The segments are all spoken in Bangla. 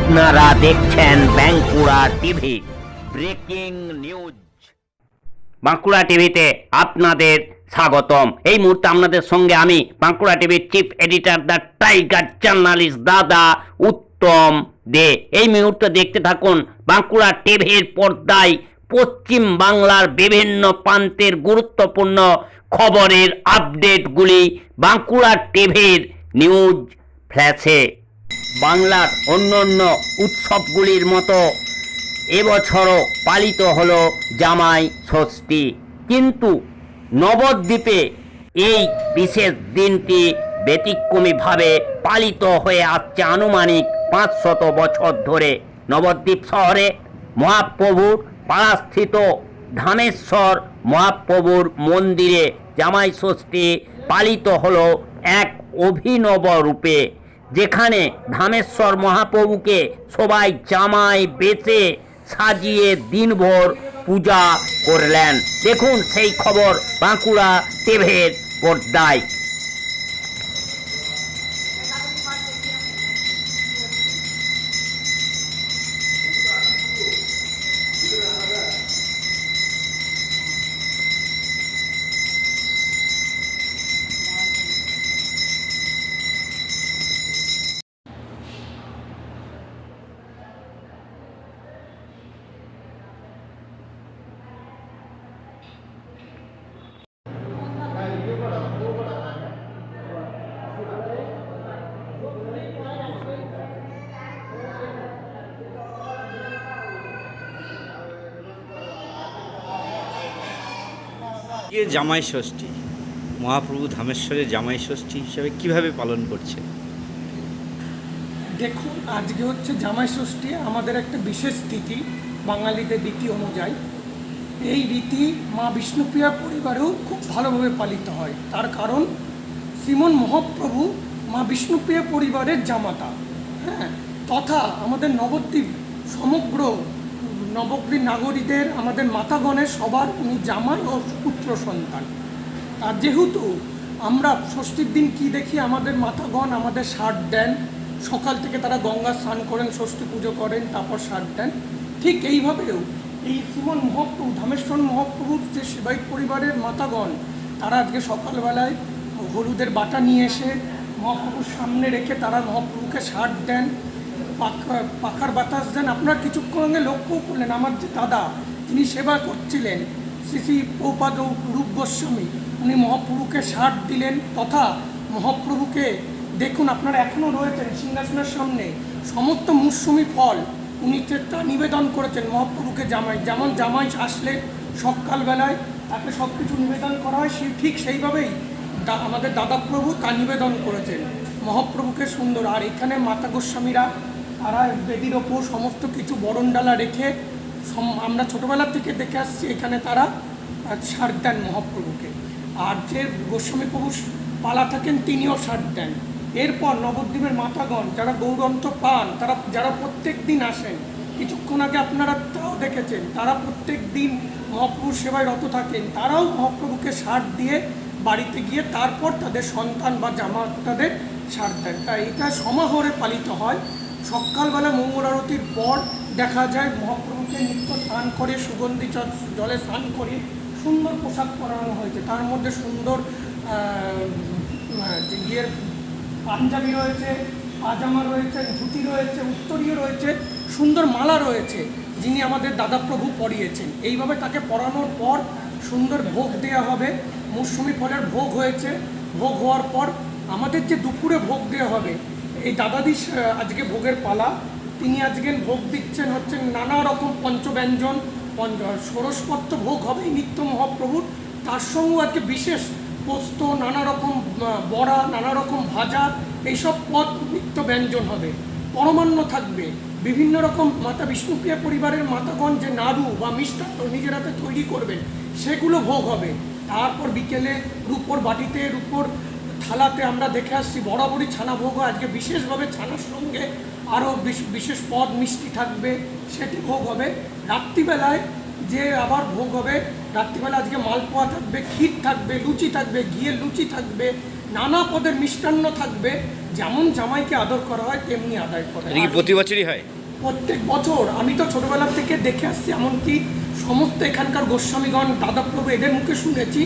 আপনারা দেখছেন Bankura TV breaking news. Bankura টিভিতে আপনাদের স্বাগতম। এই মুহূর্তে আপনাদের সঙ্গে আমি বাঁকুড়া টিভির chief editor the tiger journalist দাদা উত্তম দে। এই মুহূর্তে দেখতে থাকুন বাঁকুড়া টিভির পর্দায় পশ্চিম বাংলার বিভিন্ন প্রান্তের গুরুত্বপূর্ণ খবরের আপডেটগুলি বাঁকুড়া টিভির নিউজ ফ্ল্যাশে। বাংলার অন্যান্য উৎসবগুলির মতো এবছরও পালিত হলো জামাই ষষ্ঠী, কিন্তু নবদ্বীপে এই বিশেষ দিনটি ব্যতিক্রমীভাবে পালিত হয়ে আসছে আনুমানিক 500 বছর ধরে। নবদ্বীপ শহরে মহাপ্রভুর পাড়াস্থিত ধামেশ্বর মহাপ্রভুর মন্দিরে জামাই ষষ্ঠী পালিত হলো এক অভিনব রূপে, যেখানে ধামেশ্বর মহাপ্রভুকে সবাই জামাই বেচে সাজিয়ে দিনভর পূজা করলেন। দেখুন সেই খবর বাঁকুড়া টিভির পর্দায়। জামাই ষষ্ঠী মহাপ্রভু ধামেশ্বরের জামাই ষষ্ঠী হিসাবে কিভাবে পালন করছে? দেখুন, আজকে হচ্ছে জামাই ষষ্ঠী, আমাদের একটা বিশেষ তিথি, বাঙালিদের রীতি অনুযায়ী। এই রীতি মা বিষ্ণুপ্রিয়া পরিবারেও খুব ভালোভাবে পালিত হয়। তার কারণ শ্রীমন মহাপ্রভু মা বিষ্ণুপ্রিয়া পরিবারের জামাতা, হ্যাঁ, তথা আমাদের নবদ্বীপ সমগ্র নবদ্বীপ নাগরীদের, আমাদের মাতাগণের সবার উনি জামাই ও পুত্র সন্তান। আর যেহেতু আমরা ষষ্ঠীর দিন কি দেখি, আমাদের মাতাগণ আমাদের ষাট দেন, সকাল থেকে তারা গঙ্গা স্নান করেন, ষষ্ঠী পুজো করেন, তারপর ষাট দেন। ঠিক এইভাবেও এই শ্রীমন মহাপ্রভু ধামেশ্বর মহাপ্রভুর যে সেবায়িত পরিবারের মাতাগণ, তারা আজকে সকালবেলায় হলুদের বাটা নিয়ে এসে মহাপ্রভুর সামনে রেখে তারা মহাপ্রভুকে ষাট দেন, পাখার বাতাস দেন। আপনারা কিছুক্ষণ আগে লক্ষ্য করলেন আমার যে দাদা যিনি সেবা করছিলেন, শ্রী শ্রী প্রভুপাদ রূপ গোস্বামী, উনি মহাপ্রভুকে ষাট দিলেন। তথা মহাপ্রভুকে দেখুন, আপনারা এখনও রয়েছেন সিংহাসনের সামনে, সমস্ত মৌসুমি ফল উনি তা নিবেদন করেছেন মহাপ্রভুকে। যেমন জামাই আসলে সকালবেলায় তাকে সব কিছু নিবেদন করা হয়, ঠিক সেইভাবেই আমাদের দাদা প্রভু তা নিবেদন করেছেন মহাপ্রভুকে সুন্দর। আর এখানে মাতা গোস্বামীরা তারা বেদির ওপর সমস্ত কিছু বরণডালা রেখে, আমরা ছোটোবেলা থেকে দেখে আসছি, এখানে তারা ষাট দেন মহাপ্রভুকে। আর যে গোস্বামী প্রভু পালা থাকেন তিনিও ষাট দেন। এরপর নবদ্বীপের মাতাগণ যারা গৌরন্ত পান, তারা যারা প্রত্যেক দিন আসেন, কিছুক্ষণ আগে আপনারা তাও দেখেছেন, তারা প্রত্যেক দিন মহাপ্রভুর সেবায় রত থাকেন, তারাও মহাপ্রভুকে ষাট দিয়ে বাড়িতে গিয়ে তারপর তাদের সন্তান বা জামাতাদের ষাট দেন। তাই এটা সমাহারে পালিত হয়। সকালবেলা মঙ্গল আরতির পর দেখা যায় মহাপ্রভুকে নিত্য স্নান করে, সুগন্ধি জলে স্নান করে সুন্দর পোশাক পরানো হয়েছে। তার মধ্যে সুন্দর ইয়ের পাঞ্জাবি রয়েছে, পাজামা রয়েছে, ধুতি রয়েছে, উত্তরীয় রয়েছে, সুন্দর মালা রয়েছে, যিনি আমাদের দাদা প্রভু পরিয়েছেন। এইভাবে তাকে পরানোর পর সুন্দর ভোগ দেওয়া হবে। মৌসুমি ফলের ভোগ হয়েছে, ভোগ হওয়ার পর আমাদের যে দুপুরে ভোগ দেওয়া হবে, এই দাদাদি আজকে ভোগের পালা, তিনি আজকে ভোগ দিচ্ছেন হচ্ছে নানা রকম পঞ্চব্যঞ্জন, ষোড়শপত্র ভোগ হবে নিত্য মহাপ্রভুর। তার সঙ্গেও আজকে বিশেষ পোস্ত, নানা রকম বড়া, নানা রকম ভাজা, এইসব পদ নিত্য ব্যঞ্জন হবে। পরমান্ন থাকবে, বিভিন্ন রকম মাতা বিষ্ণুপ্রিয়া পরিবারের মাতাগণ যে নাড়ু বা মিষ্টান্ন নিজের হাতে তৈরি করবেন, সেগুলো ভোগ হবে। তারপর বিকেলে রূপোর বাটিতে, রূপোর থালাতে আমরা দেখে আসছি বরাবরই ছানা ভোগ হয়। আজকে বিশেষভাবে ছানার সঙ্গে আরও বিশেষ পদ মিষ্টি থাকবে, সেটি ভোগ হবে। রাত্রিবেলায় যে আবার ভোগ হবে। রাত্রিবেলা আজকে মালপোয়া থাকবে, ক্ষীর থাকবে, লুচি থাকবে, ঘিয়ের লুচি থাকবে, নানা পদের মিষ্টান্ন থাকবে। যেমন জামাইকে আদর করা হয় তেমনি আদায় করে। এটা কি প্রতি বছরই হয়? প্রত্যেক বছর। আমি তো ছোটবেলা থেকে দেখে আসছি, এমনকি সমস্ত এখানকার গোস্বামীগণ, দাদাপ্রভু এদের মুখে শুনেছি,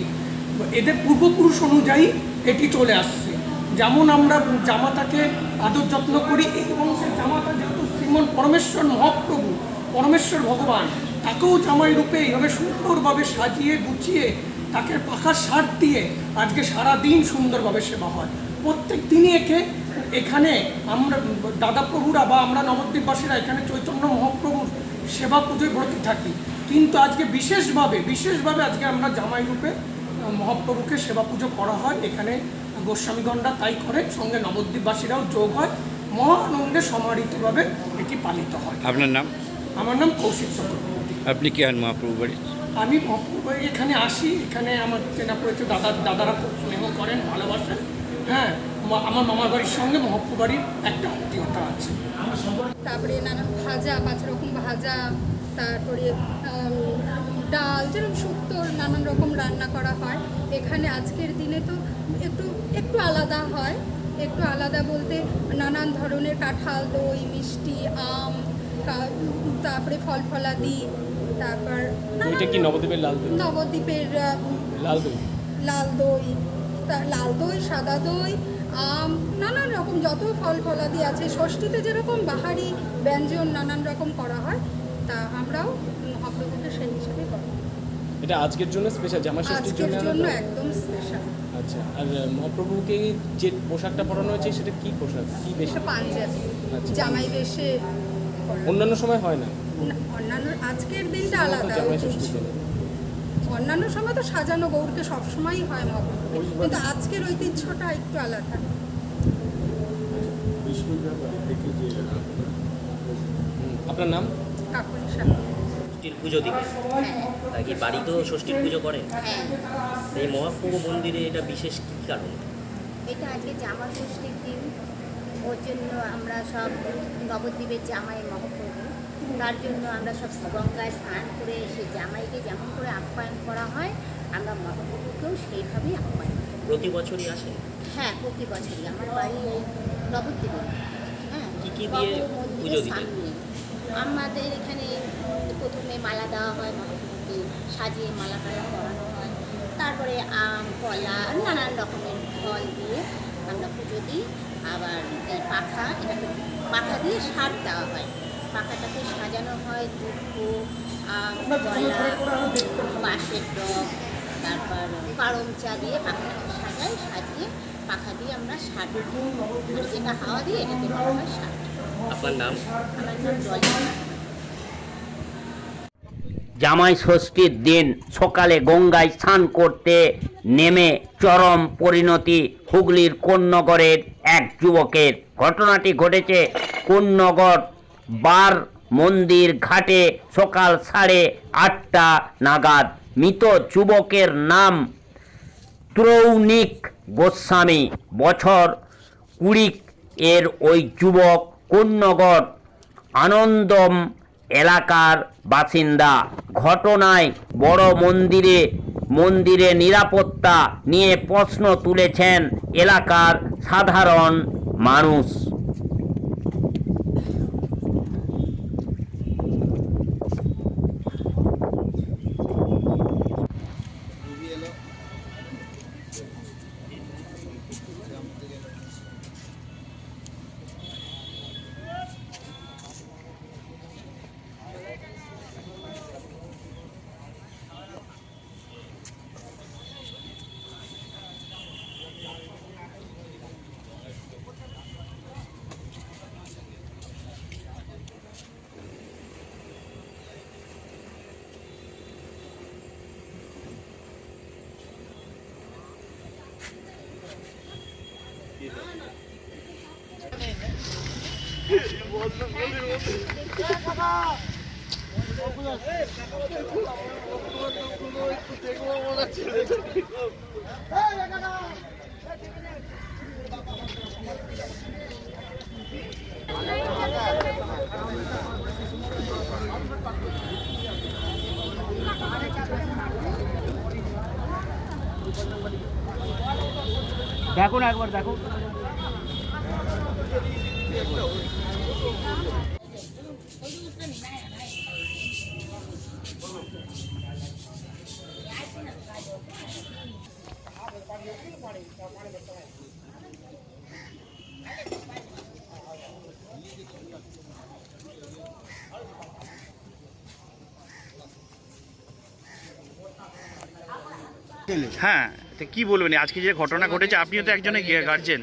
এদের পূর্বপুরুষ অনুযায়ী এটি চলে আসছে। যেমন আমরা জামাতাকে আদর যত্ন করি, এই বংশের জামাতা যেহেতু শ্রীমন পরমেশ্বর মহাপ্রভু, পরমেশ্বর ভগবান, তাকেও জামাই রূপে এইভাবে সুন্দরভাবে সাজিয়ে গুছিয়ে তাকে পাখার সার দিয়ে আজকে সারাদিন সুন্দরভাবে সেবা হয়। প্রত্যেক দিনই এখানে আমরা দাদাপ্রভুরা বা আমরা নবদ্বীপবাসীরা এখানে চৈতন্য মহাপ্রভুর সেবা পুজোয় ব্রতী থাকি। কিন্তু আজকে বিশেষভাবে আজকে আমরা জামাই রূপে মহাপ্রভুকে সেবা পুজো করা হয়। এখানে গোস্বামীগণরা তাই করে, সঙ্গে নবদ্বীপবাসীরাও যোগ হয়। মহা আনন্দে সমাহিতভাবে এটি পালিত হয়। আপনার নাম? আমার নাম কৌশিক চক্রবর্তী। আপনি কি হন মহাপ্রভু বাড়ির? আমি মহাপ্রভু এখানে আসি, এখানে আমার চেনা পরিচয় দাদারা খুব স্নেহ করেন, ভালোবাসেন। হ্যাঁ, আমার মামার বাড়ির সঙ্গে মহাপ্রভু বাড়ির একটা আত্মীয়তা আছে। তারপরে নানা ভাজা, 5 রকম ভাজা, তারপরে ডাল, যেরকম শুক্তোর নানান রকম রান্না করা হয়। এখানে আজকের দিনে তো একটু আলাদা হয়। একটু আলাদা বলতে নানান ধরনের কাঁঠাল, দই, মিষ্টি, আম, তারপরে ফলাদি, তারপর এটা কি নবদ্বীপের লাল দই? নবদ্বীপের লাল দই, লাল দই, সাদা দই, আম, নানান রকম যত ফলাদি আছে। ষষ্ঠীতে যেরকম বাহারি ব্যঞ্জন নানান রকম করা হয়, তা আমরাও মহাপ্রভুকে সেই হিসাবে করি। এটা আজকের জন্য স্পেশাল, জামাই ষষ্ঠীর আজকের জন্য জন্য আলাদা? একদম স্পেশাল। আচ্ছা, আর মহাপ্রভুকে যে পোশাকটা পরানো হয়েছে সেটা কি পোশাক, কি বেশ? এটা পাঞ্জাবি, আচ্ছা। জামাই বেশে করা। অন্যান্য সময় হয় না? অন্যান্য আজকের দিনটা আলাদা। জামাই ষষ্ঠীর জন্য অন্যান্য সময় তো সাজানো গৌরকে সবসময়ই হয় মহাপ্রভু, কিন্তু আজকের ঐতিহ্যটা একটু আলাদা। আপনার নাম? কাকুলি সাহেব। ষষ্ঠীর পুজো দিকে তা কি বাড়িতেও ষষ্ঠীর পুজো করেন? এই মহাপ্রভু মন্দিরে এটা বিশেষ কী কারণ? এটা আজকে জামা ষষ্ঠীর দিন, ওর জন্য আমরা সব নবদ্বীপের জামাই মহাপ্রভু, তার জন্য আমরা সব গঙ্গায় স্নান করে সেই জামাইকে যেমন করে আপ্যায়ন করা হয়, আমরা মহাপ্রভুকেও সেইভাবেই আপ্যায়ন করি। প্রতি বছরই আসেন? হ্যাঁ, প্রতি বছরই। আমার বাড়ি এই নবদ্বীপে। হ্যাঁ, কি কি দিয়ে বাবু পুজো মন্দিরের দিতেন? সামনে আমাদের এখানে প্রথমে মালা দেওয়া হয়, মহাপ্রভুকে সাজিয়ে মালা টালা পরানো হয়। তারপরে আম, কলা, নানান রকমের ফল দিয়ে আমরা পুজো দিই। আবার এই পাখা দিয়ে সার দেওয়া হয়। পাখাটাকে সাজানো হয় দুব্বো, আম, কলা, বাঁশের ডগ, তারপর কারম চা দিয়ে পাখাটাকে সাজিয়ে পাখা দিয়ে আমরা সার দিই। আর যেটা হাওয়া দিয়ে এটাকে বলা হয় সার। আপনার নাম? আমার নাম জলি। জামাই ষষ্ঠীর দিন সকালে গঙ্গায় স্নান করতে নেমে চরম পরিণতি হুগলির কোন্নগরের এক যুবকের। ঘটনাটি ঘটেছে কোন্নগর বার মন্দির ঘাটে সকাল 8:30 নাগাদ। মৃত যুবকের নাম ত্রৌনিক গোস্বামী, বছর 20 এর। ওই যুবক কোন্নগর আনন্দম এলাকার বাসিন্দা। ঘটনায় বড় মন্দিরে নিরাপত্তা নিয়ে প্রশ্ন তুলেছেন এলাকার সাধারণ মানুষ। দেখো না একবার দেখো। হ্যাঁ, তো কি বলবেন আজকে যে ঘটনা ঘটেছে, আপনিও তো একজনের গার্জেন,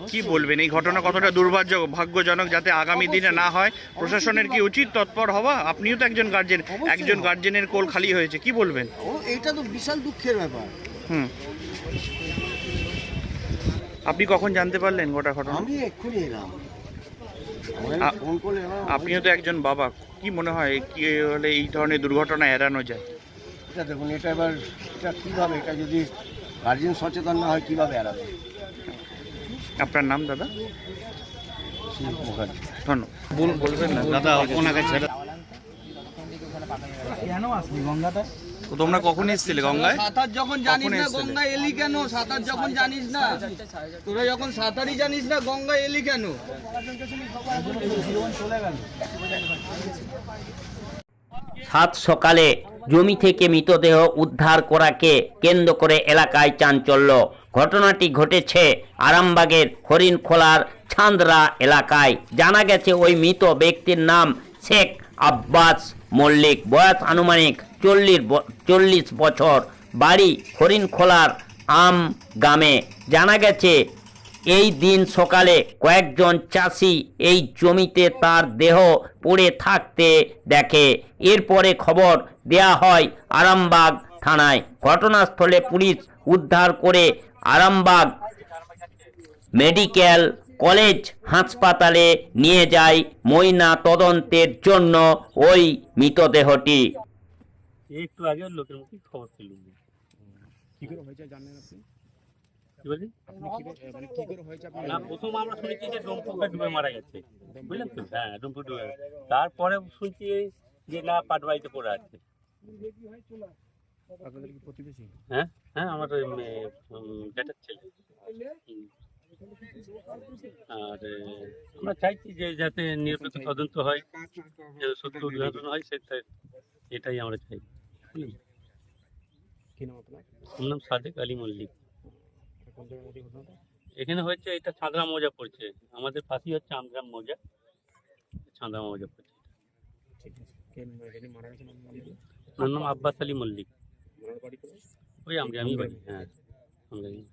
কি বলবেন এই ঘটনা কতটা দুর্ভাগ্যজনক, যাতে আগামী দিনে না হয়? প্রশাসনের কি উচিত তৎপর হওয়া? আপনিও তো একজন গার্জেন, একজন গার্জেনের কোল খালি হয়েছে, কি বলবেন? এটা তো বিশাল দুঃখের ব্যাপার। হুম, আপনি কখন জানতে পারলেন গোটা ঘটনা? আমি এক্ষুনি এলাম, ফোন করে এলাম। আপনিও তো একজন বাবা, কি মনে হয় কি হলে এই ধরনের দুর্ঘটনা এড়ানো যায়? এটা দেখুন, এটা এবার এটা কীভাবে, এটা যদি গার্জেন সচেতন না হয় কীভাবে এড়াবে? আপনার নাম দাদা? শিল্প মুখার্জি। ধন্যবাদ। বলবেন না দাদা, ওনাকে ছেড়ে। কেন আসলি গঙ্গাটা? তো তোমরা কখন এসেছিলে গঙ্গায়? সাঁতার যখন জানিস কখন না এসেছিলে? গঙ্গায় এলি কেন? সাঁতার যখন জানিস না, তোরা যখন সাঁতারই জানিস না গঙ্গায় এলি কেন? সাত সকালে জমি থেকে মৃতদেহ উদ্ধার করাকে কেন্দ্র করে এলাকায় চাঞ্চল্য। ঘটনাটি ঘটেছে আরামবাগের হরিণখোলার ছান্দরা এলাকায়। জানা গেছে ওই মৃত ব্যক্তির নাম শেখ আব্বাস মল্লিক, বয়স আনুমানিক 40 বছর, বাড়ি হরিণখোলার আম গ্রামে। জানা গেছে এই দিন সকালে কয়েকজন চাষি এই জমিতে তার দেহ পড়ে থাকতে দেখে। এরপরে খবর দেয়া হয় আরামবাগ থানায়। ঘটনাস্থলে পুলিশ উদ্ধার করে আরামবাগ মেডিকেল কলেজ হাসপাতালে নিয়ে যায় ময়না তদন্তের জন্য ওই মৃতদেহটি। একটু আগে লোকের মুখে খবর ছিল। কি করে হয়েছে জানেন আপনি? কি বলি? মানে কি করে হয়েছে আপনি? না, প্রথম আমরা শুনেছি যে ডুমপুকে ডুবে মারা গেছে, বুঝলেন তো? হ্যাঁ, ডুমপুর ডুবে গেছে। তারপরে শুনছি যে না, পাটবাড়িতে পড়ে আছে। আপনাদের কি প্রতিবেশী? হ্যাঁ হ্যাঁ, আমার জ্যাঠার ছেলে। আর আমরা চাইছি যে যাতে নিরপেক্ষ তদন্ত হয়, সত্য উদ্ঘাটন হয়, এটাই আমরা চাই। কি নাম আপনার? আমার নাম সাদেক আলী মল্লিক। কোন জায়গায় হয়েছে ঘটনাটা? এখানে হচ্ছে, এটা ছাঁদরা মৌজা পড়ছে, আমাদের পাশেই হচ্ছে আমগ্রাম মৌজা, ছাঁদরা মৌজা পড়ছে। ঠিক আছে। কে মারা গেছে নাম বলুন? আমার নাম আব্বাস আলী মল্লিক। ওনার বাড়ি কোথায়? ওই আমগ্রামই বাড়ি। হ্যাঁ, আমগ্রামই।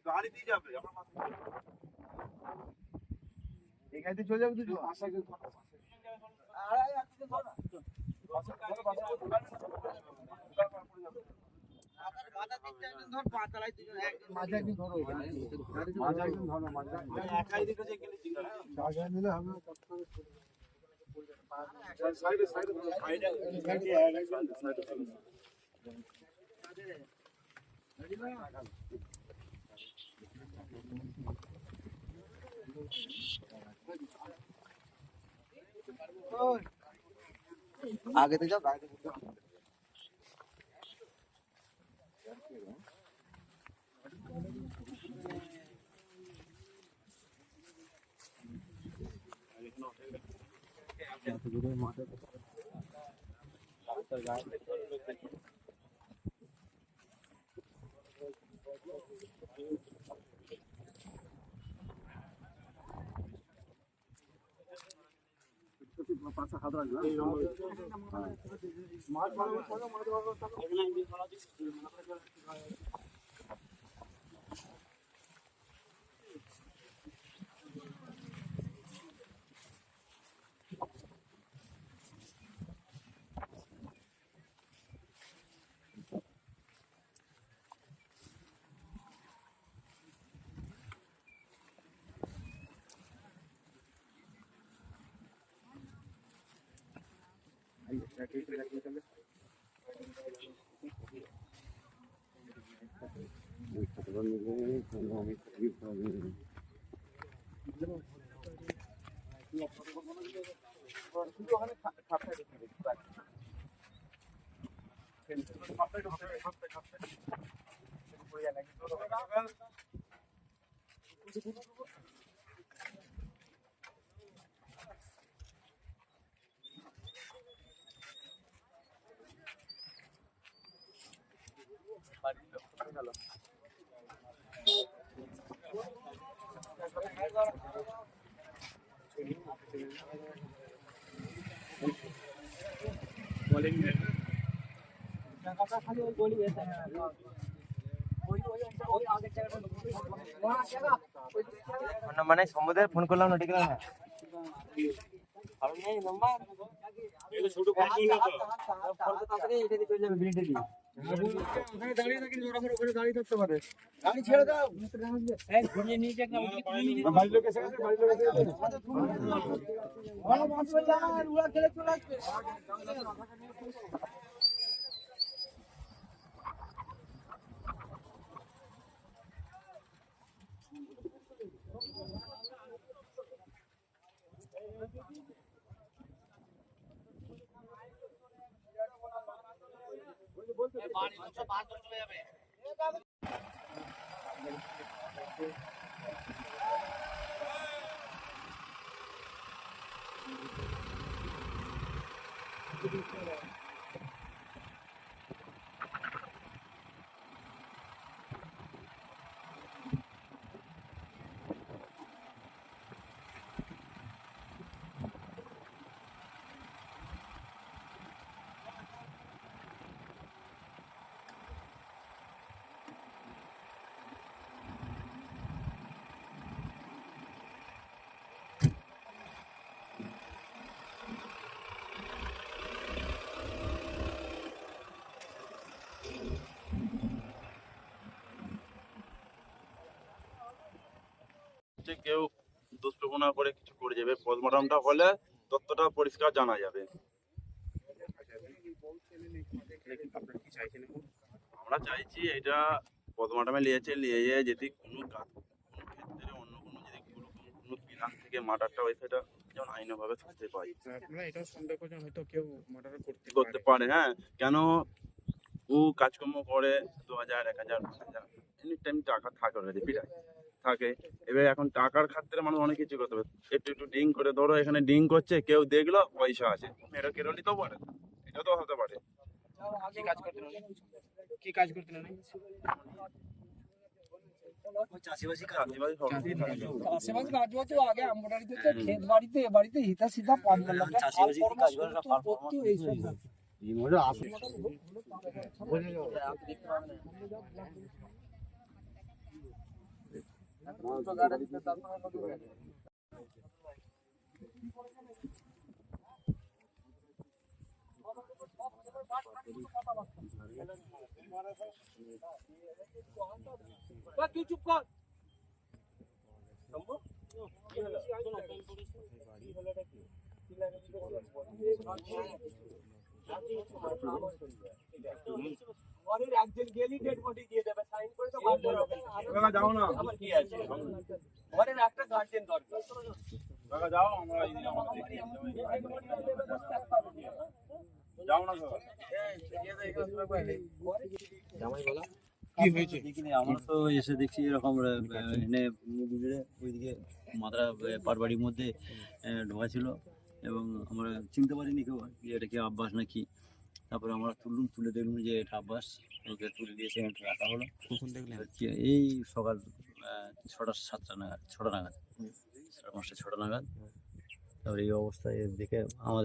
গাড়ি দিয়ে যাবে, এখানে চলে যাবে দুটো। আগে তো যাও, আগে তো যাও। মানে সমুদ্রে ফোন করলাম না, ঠিক না? দাঁড়িয়ে থাকি, ওখানে দাঁড়িয়ে থাকতে পারে। গাড়ি ছেড়ে দাও, ঘুরিয়ে নিয়ে যাক না। বাড়ির লোক এসে গেছে, বাড়ির লোক এসে গেছে। ওরা খেলে চলে আসবে। কেউ দুষ্প্রবণতা করে কিছু করে যাবে, পোস্টমর্টমটা হলে তথ্যটা পরিষ্কার জানা যাবে। আমরা চাইছি এটা পোস্টমর্টমে নিয়ে যেয়ে যদি কোনো ক্ষেত্রে অন্য কোনো যদি কোনো বিধান থেকে মার্ডারটা হয় সেটা যেমন আইনভাবে শাস্তি পাই। এটাও সন্দেহ করছেন হয়তো কেউ মার্ডার করতে পারে, হ্যাঁ, কেন ও কাজকর্ম করে 2000 1000 5000 এনি টাইম টাকা থাকে অলরেডি পিটায় থাকে। এবার এখন টাকার খাতিরে মানুষ অনেক কিছু করতে পারে। একটু ড্রিঙ্ক করে, ধরো এখানে ড্রিঙ্ক করছে, কেউ দেখলো পয়সা আছে, এটা কেরো নিতেও পারে, এটা তো হতে পারে। কি কাজ করতেন উনি? কি কাজ করতেন উনি? চাষিবাসি আশেপাশে কাজ করছে, আগে আমবাড়িতে ক্ষেত বাড়িতে বাড়িতে হিতা সিধা পান করলাম। তুই চুপ কর। একজন গেলি ডেড বডি দিয়ে দেবে, সাইন করে তো বার করে হবে। যাও না, আমার কি আছে, ঘরের একটা গার্জেন দরকার। যাও, আমরা যাও না কি হয়েছে? আমরা তো এসে দেখছি এরকম এনে ওইদিকে মাদ্রা পারবাড়ির মধ্যে ঢোকা ছিল এবং আমরা চিনতে পারিনি কেউ যে এটা কি আব্বাস নাকি। তারপরে আমরা তুলে দেখলাম যে এটা আব্বাস, ওকে তুলে দিয়ে সেখানে রাখা হলো। কখন দেখলেন? এই সকাল 6টা নাগাদ 6টা নাগাদ। তারপরে এই অবস্থায় দেখে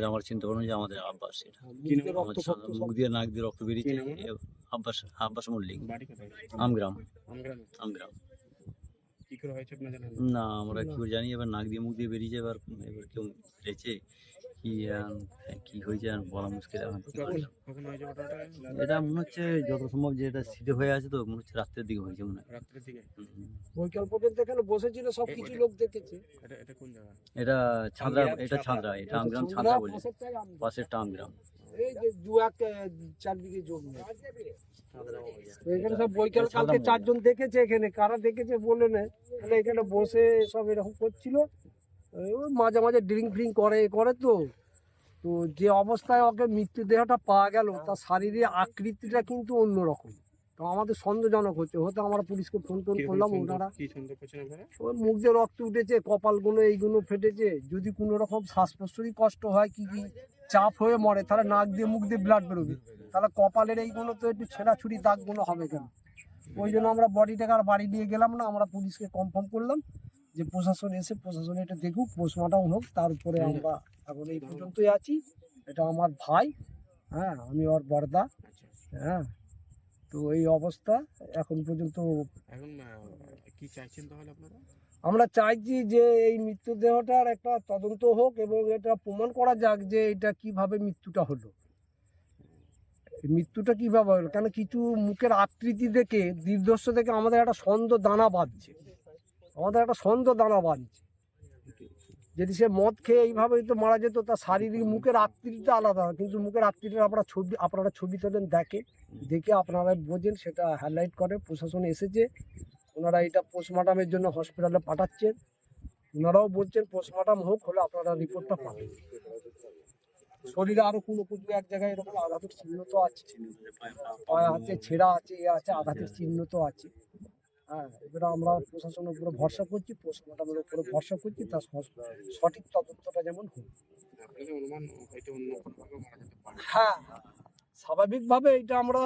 আমার চিন্তা করলাম যে আমাদের আব্বাস, এটা মুখ দিয়ে নাক দিয়ে রক্ত বেরিয়েছে। আব্বাস মল্লিক, আমগ্রাম। কি করে হয়েছে আপনার জানেন? না, আমরা কি করে জানি, এবার নাক দিয়ে মুখ দিয়ে বেরিয়েছে, এবার কেউ বেরিয়েছে কি হয়েছে আর বলা মুশকিল এখন। এটা মনে হচ্ছে যত সম্ভব যে এটা সিটে হয়ে আছে, তো মনে হচ্ছে রাত্রের দিকে হয়েছে, মনে হয় রাত্রের দিকে। বৈকাল পর্যন্ত এখানে বসেছিল, সব কিছু লোক দেখেছে। এটা ছাঁদরা, এটা আমগ্রাম ছাঁদরা বলে, পাশেরটা আমগ্রাম। এই যে 2-4 বিঘে জমি আছে। এখানে সব বৈকাল কালকে 4 জন দেখেছে, এখানে কারা দেখেছে বলে না, তাহলে এখানে বসে সব এরকম করছিল। ওই মাঝে মাঝে ড্রিঙ্ক ফ্রিঙ্ক করে তো যে অবস্থায় ওকে মৃত্যুদেহটা পাওয়া গেল, তার শারীরিক আকৃতিটা কিন্তু অন্যরকম। তো আমাদের সন্দেহজনক হচ্ছে, হয়তো আমরা পুলিশকে ফোন করলাম, ওনারা ওই মুখ দিয়ে রক্ত উঠেছে, কপালগুলো এইগুলো ফেটেছে, যদি কোনো রকম শ্বাস প্রশ্বাসই কষ্ট হয়, কি চাপ হয়ে মরে, তাহলে নাক দিয়ে মুখ দিয়ে ব্লাড বেরোবে, তাহলে কপালের এইগুলো তো একটু ছেঁড়াছুড়ি দাগগুলো হবে কেন? ওই জন্য আমরা বডিটাকে আর বাড়ি নিয়ে গেলাম না, আমরা পুলিশকে কনফার্ম করলাম যে প্রশাসন এসে প্রশাসন এটা দেখুক, পোস্টমর্টম হোক, তার উপরে আমরা এখন এই পর্যন্তই আছি। এটা আমার ভাই, হ্যাঁ, আমি ওর বড়দা, হ্যাঁ। তো এই অবস্থা এখন পর্যন্ত। এখন কি চাইছেন তাহলে আপনারা? আমরা চাইছি যে এই মৃতদেহটার একটা তদন্ত হোক এবং এটা প্রমাণ করা যাক যে এটা কিভাবে মৃত্যুটা হলো, মৃত্যুটা কিভাবে হলো। কেন কিছু মুখের আকৃতি দেখে, দৃঢ়দর্শ দেখে আমাদের একটা সন্দেহ দানা বাঁধছে, যদি সে মদ খেয়ে এইভাবেই তো মারা যেত, তার শারীরিক মুখের আকৃতিটা আলাদা, কিন্তু মুখের আকৃতিটা আপনারা ছবি তোলেন, দেখে আপনারা বোঝেন, সেটা হাইলাইট করে। প্রশাসন এসেছে, ওনারা এটা পোস্টমর্টমের জন্য হসপিটালে পাঠাচ্ছেন, ওনারাও বলছেন পোস্টমর্টম হোক, হলে আপনারা রিপোর্টটা পাবেন। শরীরে আরো কোনো এক জায়গায় এরকম আঘাতের চিহ্ন তো আছে, পায়ে আছে, ছেঁড়া আছে, আঘাতের চিহ্ন তো আছে। হ্যাঁ, এবার আমরা প্রশাসনের উপরে ভরসা করছি, পোস্টমর্টমের উপরে ভরসা করছি, তার সঠিক তদন্তটা যেমন হোক। হ্যাঁ, স্বাভাবিকভাবে এটা আমরা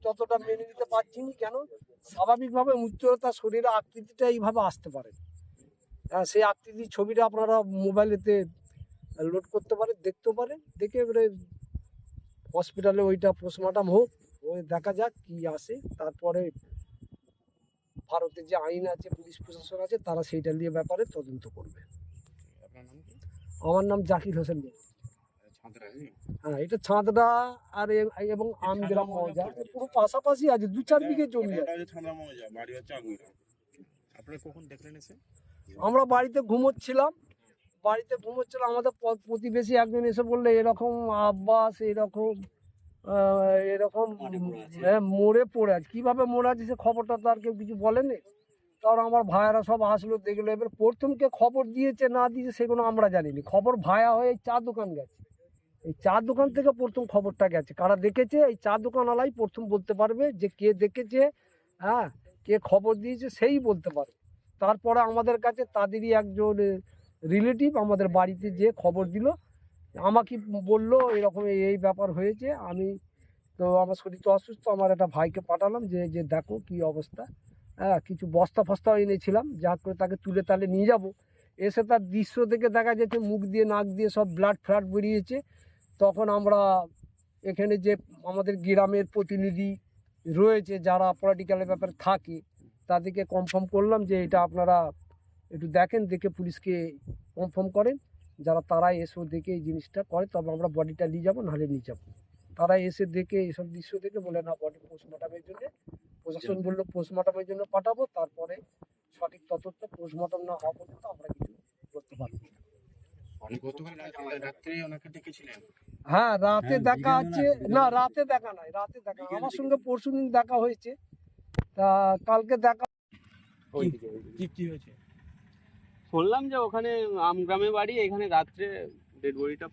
ততটা মেনে নিতে পারছি না। কেন? স্বাভাবিকভাবে উচ্চতা শরীরের আকৃতিটা এইভাবে আসতে পারে। হ্যাঁ, সেই আকৃতির ছবিটা আপনারা মোবাইলেতে লোড করতে পারেন, দেখতে পারেন, দেখে এবারে হসপিটালে ওইটা পোস্টমর্টম হোক, ওই দেখা যাক কি আসে, তারপরে ভারতের যে আইন আছে, পুলিশ প্রশাসন আছে, তারা সেইটা নিয়ে ব্যাপারে তদন্ত করবে। আমার নাম জাকির হোসেন। হ্যাঁ, এটা ছাঁদরা আর এবং আমগ্রাম মৌজা পুরো পাশাপাশি আছে, 2-4 বিঘে জমি আছে। আমরা বাড়িতে ঘুমোচ্ছিলাম, আমাদের প্রতিবেশী একজন এসে বললে এরকম আব্বাস এরকম মরে পড়ে আছে। কীভাবে মরে আছে সে খবরটা তো আর কেউ কিছু বলেনি। তার আমার ভাইয়েরা সব আসলো, দেখলো। এবার প্রথমকে খবর দিয়েছে না দিয়েছে সেগুলো আমরা জানিনি। খবর ভায়া হয়ে এই চা দোকান গেছে, এই চা দোকান থেকে প্রথম খবরটা গেছে। কারা দেখেছে, এই চা দোকানওয়ালাই প্রথম বলতে পারবে যে কে দেখেছে, হ্যাঁ, কে খবর দিয়েছে সেই বলতে পারবে। তারপরে আমাদের কাছে তাদেরই একজন রিলেটিভ আমাদের বাড়িতে যে খবর দিল, আমাকে বললো এরকম এই ব্যাপার হয়েছে। আমি তো আমার শরীর তো অসুস্থ, আমার একটা ভাইকে পাঠালাম যে দেখো কি অবস্থা। হ্যাঁ, কিছু বস্তা ফস্তাও এনেছিলাম, যা করে তাকে তুলে তালে নিয়ে যাব। এসে তার দৃশ্য থেকে দেখা যাচ্ছে মুখ দিয়ে নাক দিয়ে সব ব্লাড ফ্লাড বেরিয়েছে। তখন আমরা এখানে যে আমাদের গ্রামের প্রতিনিধি রয়েছে, যারা পলিটিক্যালের ব্যাপারে থাকে, তাদেরকে কনফার্ম করলাম যে এটা আপনারা একটু দেখেন, দেখে পুলিশকে কনফার্ম করেন। যারা তারা এসে দেখে এই জিনিসটা করে, তবে আমরা বডিটা নিয়ে যাবো, নাহলে নিয়ে যাবো। তারা এসে দেখে এইসব দৃশ্য দেখে বলে না, বডি পোস্টমর্টমের জন্য, প্রশাসন বললো পোস্টমর্টমের জন্য পাঠাবো, তারপরে সঠিক তথ্য পোস্টমর্টম না হওয়া পর্যন্ত আমরা কিছু করতে পারবো। হ্যাঁ, রাতে দেখা আছে না, রাতে দেখা নাই, আমার সঙ্গে পরশুদিন দেখা হয়েছে, তা কালকে দেখা। কি হয়েছে? শুনলাম যে ওখানে আমগ্রামে বাড়ি, এখানে রাত্রে ডেড বডিটা